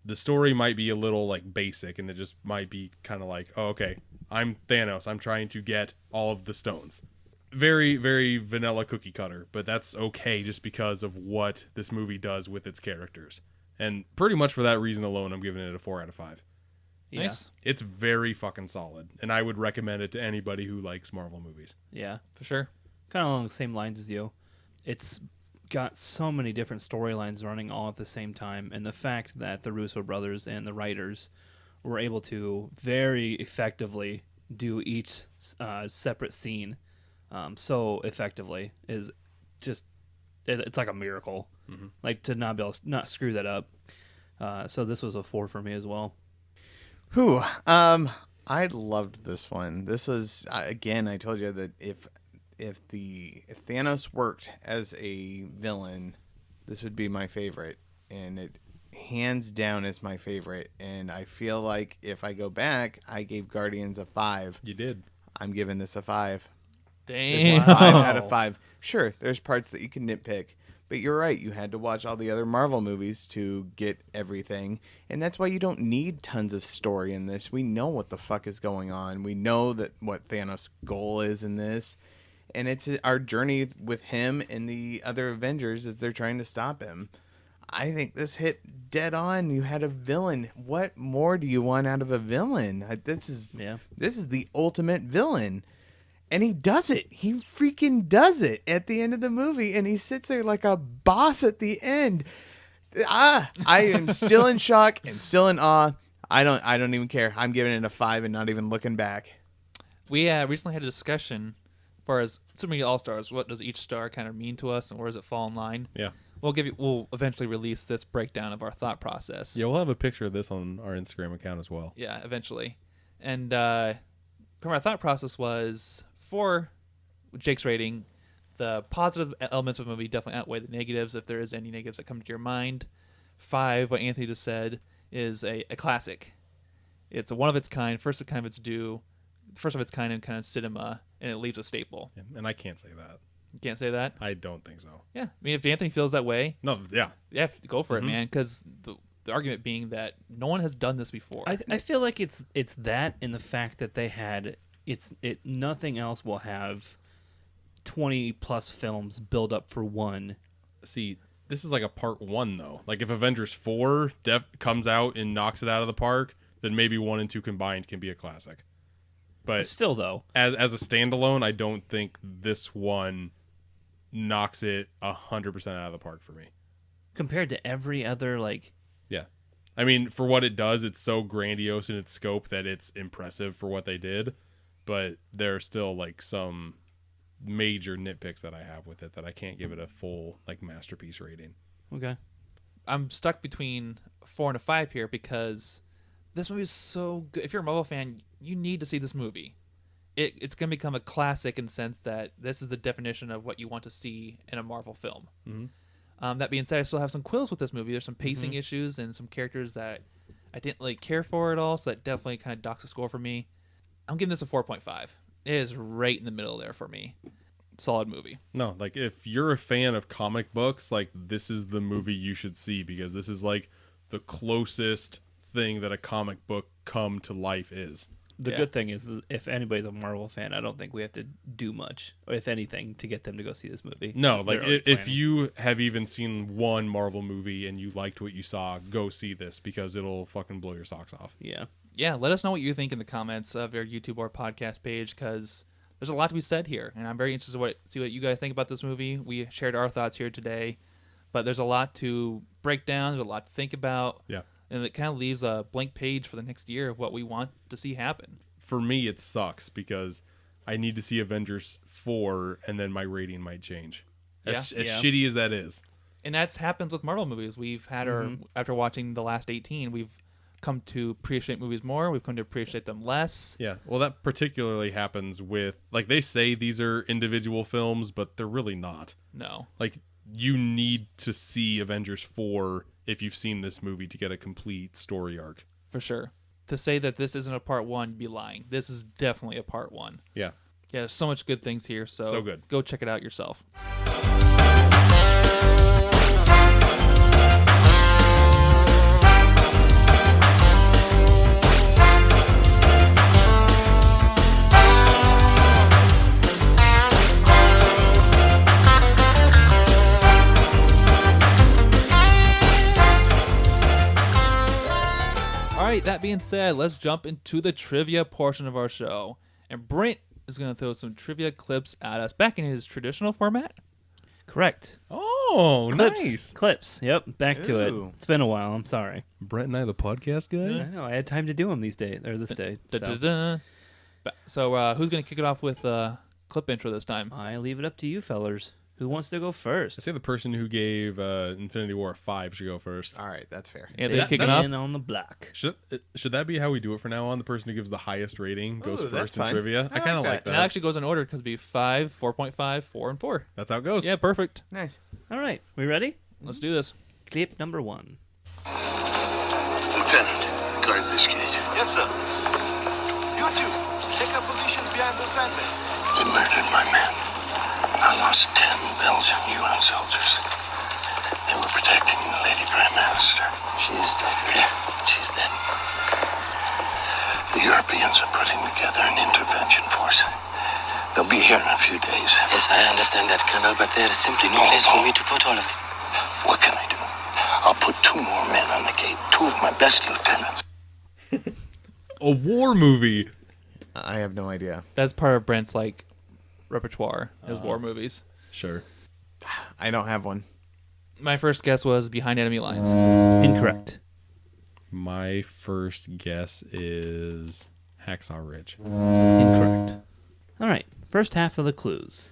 the story might be a little like basic, and it just might be kind of like, oh, okay, I'm Thanos. I'm trying to get all of the stones. Very, very vanilla cookie cutter, but that's okay just because of what this movie does with its characters. And pretty much for that reason alone, I'm giving it a 4 out of 5.
Yeah.
Nice.
It's very fucking solid, and I would recommend it to anybody who likes Marvel movies.
Yeah.
For sure.
Kind of along the same lines as you. It's got so many different storylines running all at the same time, and the fact that the Russo brothers and the writers were able to very effectively do each separate scene so effectively is just it's like a miracle. Like to not be able to not screw that up. So this was a 4 for me as well.
Whew. I loved this one. This was again. I told you that if Thanos worked as a villain, this would be my favorite, and it hands down is my favorite. And I feel like if I go back, I gave Guardians a 5.
You did.
I'm giving this a 5. This
Damn.
is 5 out of 5. Sure, there's parts that you can nitpick, but you're right. You had to watch all the other Marvel movies to get everything, and that's why you don't need tons of story in this. We know what the fuck is going on. We know that what Thanos' goal is in this, and it's our journey with him and the other Avengers as they're trying to stop him. I think this hit dead on. You had a villain. What more do you want out of a villain? This is the ultimate villain. And he does it. He freaking does it at the end of the movie. And he sits there like a boss at the end. I am still in shock and still in awe. I don't even care. I'm giving it a 5 and not even looking back.
We recently had a discussion as far as so many All-Stars. What does each star kind of mean to us, and where does it fall in line?
Yeah.
We'll eventually release this breakdown of our thought process.
Yeah, we'll have a picture of this on our Instagram account as well.
Yeah, eventually. And our thought process was, for Jake's rating, the positive elements of the movie definitely outweigh the negatives, if there is any negatives that come to your mind. 5, what Anthony just said, is a classic. It's a one of its kind, first of its kind in kind of cinema, and it leaves a staple.
Yeah, and I can't say that.
You can't say that?
I don't think so.
Yeah. I mean, if Anthony feels that way,
No, yeah.
yeah, go for it, man, because the argument being that no one has done this before.
I feel like it's that in the fact that they had nothing else will have 20 plus films build up for one.
See, this is like a part 1, though. Like, if Avengers 4 comes out and knocks it out of the park, then maybe 1 and 2 combined can be a classic. But
Still though,
as a standalone, I don't think this one knocks it 100% out of the park for me.
compared to every other
Yeah. I mean, for what it does, it's so grandiose in its scope that it's impressive for what they did. But there are still like some major nitpicks that I have with it that I can't give it a full like masterpiece rating.
okay.
I'm stuck between 4 and a 5 here because this movie is so good. If you're a Marvel fan, you need to see this movie. It's going to become a classic in the sense that this is the definition of what you want to see in a Marvel film. Mm-hmm. That being said, I still have some quills with this movie. There's some pacing issues and some characters that I didn't really care for at all, so that definitely kind of docks the score for me. I'm giving this a 4.5. It is right in the middle there for me. Solid movie.
No, like if you're a fan of comic books, like this is the movie you should see because this is like the closest thing that a comic book come to life is.
The good thing is if anybody's a Marvel fan, I don't think we have to do much, or if anything, to get them to go see this movie.
No,
They're
like
already
if
planning.
you have even seen one Marvel movie and you liked what you saw, go see this because it'll fucking blow your socks off.
Yeah, let us know what you think in the comments of our YouTube or podcast page because there's a lot to be said here, and I'm very interested to see what you guys think about this movie. We shared our thoughts here today, but there's a lot to break down. There's a lot to think about.
Yeah.
And it kind of leaves a blank page for the next year of what we want to see happen.
For me, it sucks because I need to see Avengers 4 and then my rating might change. As shitty as that is.
And that's happens with Marvel movies. We've had after watching the last 18, we've come to appreciate movies more. We've come to appreciate them less.
Yeah, well, that particularly happens with, like, they say these are individual films, but they're really not.
No.
Like, you need to see Avengers 4 if you've seen this movie to get a complete story arc.
For sure. To say that this isn't a part 1, you'd be lying. This is definitely a part 1.
Yeah.
Yeah, there's so much good things here. So
good.
Go check it out yourself. right, that being said, let's jump into the trivia portion of our show. And Brent is going to throw some trivia clips at us back in his traditional format.
Correct.
Oh,
Clips.
nice.
Clips. Yep. Back to it.
Ooh.
It's been a while. I'm sorry.
Brent and I, the podcast guy.
I know. I had time to do them these days or this day. So
Da-da-da. So who's going to kick it off with clip intro this time?
I leave it up to you, fellers. Who wants to go first?
I say the person who gave Infinity War a 5 should go first.
All right, that's fair.
Anthony
that-
kicking
that-
off?
In on the block.
Should that be how we do it for now on? The person who gives the highest rating goes
Ooh,
first
that's
in
fine.
trivia. I
I
kind of
like
like
And
that.
that actually goes in order because it'd be 5, 4.5, 4, and 4.
That's how it goes.
Yeah, perfect.
Nice.
All right. We ready?
Let's do this.
Clip number 1.
Lieutenant, guard this gate.
Yes, sir. You two, take up positions behind those sandbags.
They murdered my men. I lost 10 Belgian UN soldiers. They were protecting the Lady Prime Minister. She is dead. Yeah, she's dead. The Europeans are putting together an intervention force. They'll be here in a few days.
Yes, I understand that, Colonel, but there is simply no place for me to put all of this.
What can I do? I'll put 2 more men on the gate. 2 of my best lieutenants.
A war movie.
I have no idea.
That's part of Brent's repertoire, his war movies.
Sure.
I don't have one.
My first guess was Behind Enemy Lines.
Incorrect.
My first guess is Hacksaw Ridge.
Incorrect. All right. First half of the clues.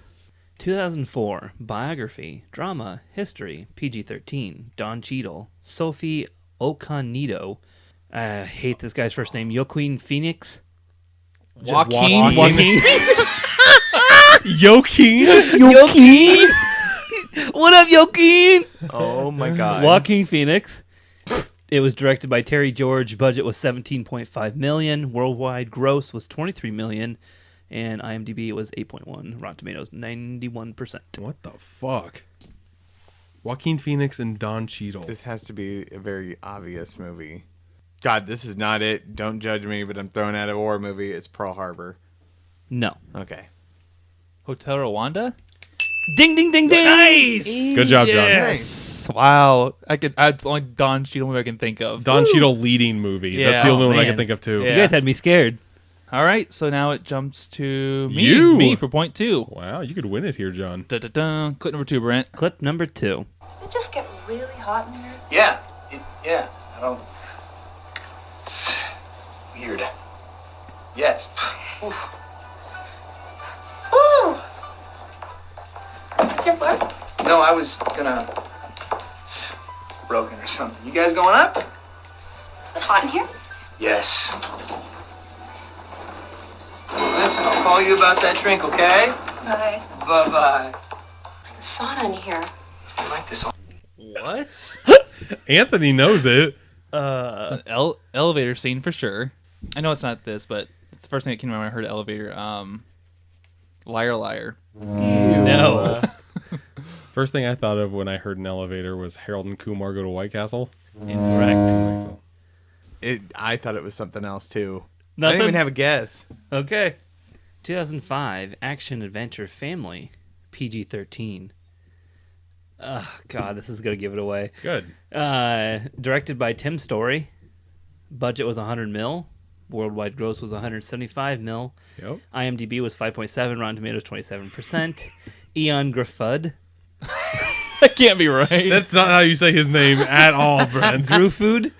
2004 biography, drama, history, PG-13. Don Cheadle, Sophie Okonedo. I hate this guy's first name. Joaquin Phoenix.
Joaquin.
Joaquin?
Joaquin. What up, Joaquin?
Oh my god.
Joaquin Phoenix. It was directed by Terry George. Budget was $17.5 million. Worldwide gross was $23 million. And IMDb was 8.1. Rotten Tomatoes 91%.
What the fuck? Joaquin Phoenix and Don Cheadle.
This has to be a very obvious movie. God, this is not it. Don't judge me, but I'm throwing out a war movie. It's Pearl Harbor.
No.
Okay.
Hotel Rwanda?
Ding, ding, ding, ding. Nice.
Good job, John.
Yes. Wow. That's the only Don Cheadle movie I can think of.
Don Cheadle leading movie.
Yeah.
That's the only
Oh,
one I
man.
can think of too.
Yeah.
You guys had me scared.
All right, so now it jumps to me.
You.
Me for point 2.
Wow, you could win it here, John.
Da-da-da. Clip number 2, Brent.
Clip number 2.
Did it just get really hot in here?
Yeah, I don't... It's weird. Yes. Oof.
Ooh! Is this your floor?
No, I was gonna... It's broken or something. You guys going up?
Is it hot in here?
Yes. Listen, I'll call you about that drink, okay?
Bye.
Bye-bye.
The sauna in here.
It's been like this all...
What?
Anthony knows it.
It's an elevator scene for sure. I know it's not this, but it's the first thing that came to mind when I heard elevator. Liar, liar.
No.
First thing I thought of when I heard an elevator was Harold and Kumar go to White Castle.
Incorrect.
I thought it was something else too. I
Nothing?
didn't even have a guess.
Okay. 2005 action adventure family, PG-13. Oh, God, this is going to give it away.
Good.
Directed by Tim Story. Budget was 100 mil. Worldwide gross was 175 mil.
Yep.
IMDb was 5.7. Rotten Tomatoes 27%. Eon Gruffudd.
That can't be right.
That's not how you say his name at all, Brent.
Gruffudd.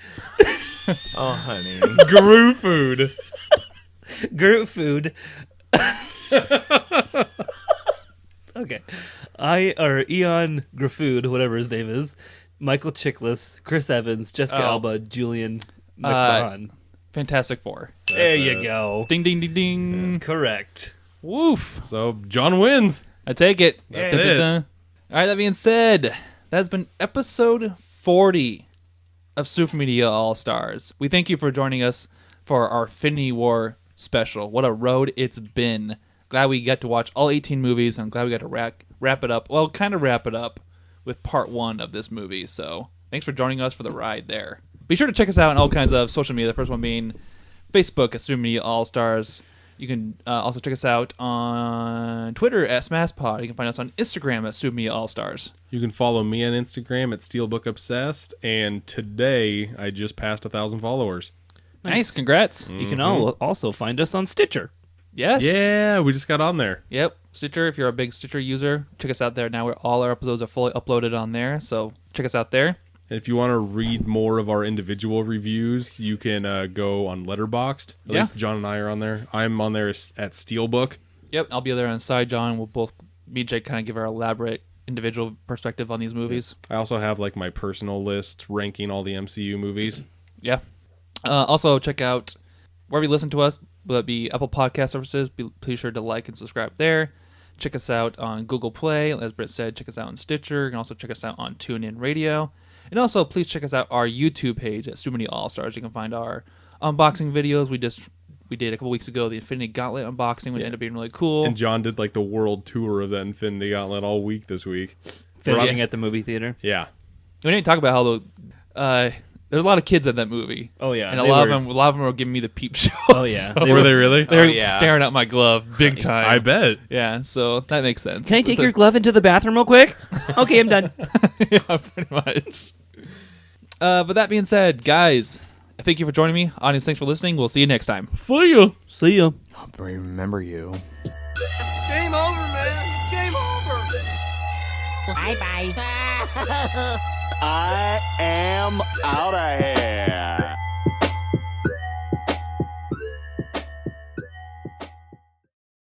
Oh, honey.
Guru food.
Gruffudd. Okay. Eon Gruffudd, whatever his name is. Michael Chiklis, Chris Evans, Jessica Alba, Julian McMahon.
Fantastic Four.
There you go.
Ding, ding, ding, ding.
Correct.
Woof.
So John wins.
I take it.
That's
Da-da-da.
it.
All right, that being said, that's been episode 40 of Super Media All-Stars. We thank you for joining us for our Infinity War special. What a road it's been. Glad we got to watch all 18 movies. I'm glad we got to wrap it up. Well, kind of wrap it up with part 1 of this movie. So thanks for joining us for the ride there. Be sure to check us out on all kinds of social media. The first one being Facebook at Super Media All-Stars. You can also check us out on Twitter at SmashPod. You can find us on Instagram at Super Media All-Stars.
You can follow me on Instagram at SteelbookObsessed. And today I just passed 1,000 followers.
Nice, congrats.
You can also find us on Stitcher.
Yes.
Yeah, we just got on there.
Yep. Stitcher, if you're a big Stitcher user, check us out there. Now all our episodes are fully uploaded on there, so check us out there.
And if you want to read more of our individual reviews, you can go on Letterboxd. At least John and I are on there. I'm on there at Steelbook.
Yep, I'll be there on side, John. We'll both, me and Jake, kind of give our elaborate individual perspective on these movies.
I also have like my personal list ranking all the MCU movies.
Yeah. Also, check out wherever you listen to us, whether it be Apple Podcast services. Please sure to like and subscribe there. Check us out on Google Play. As Brent said, check us out on Stitcher. You can also check us out on TuneIn Radio. And also, please check us out our YouTube page at Super Many All-Stars. You can find our unboxing videos. We did a couple weeks ago the Infinity Gauntlet unboxing, which ended up being really cool.
And John did like the world tour of that Infinity Gauntlet all week this week.
Finishing at the movie theater.
Yeah.
We didn't talk about how there's a lot of kids at that movie.
Oh yeah,
and a lot of them were giving me the peep show.
Oh yeah,
so
were they really?
They're staring at my glove big time.
I bet.
Yeah, so that makes sense.
Can I take your glove into the bathroom real quick? Okay, I'm done.
Yeah, pretty much. But that being said, guys, thank you for joining me. Audience, thanks for listening. We'll see you next time.
See ya.
See ya.
Remember you.
Game over, man. Game over.
Bye-bye.
I am out of here.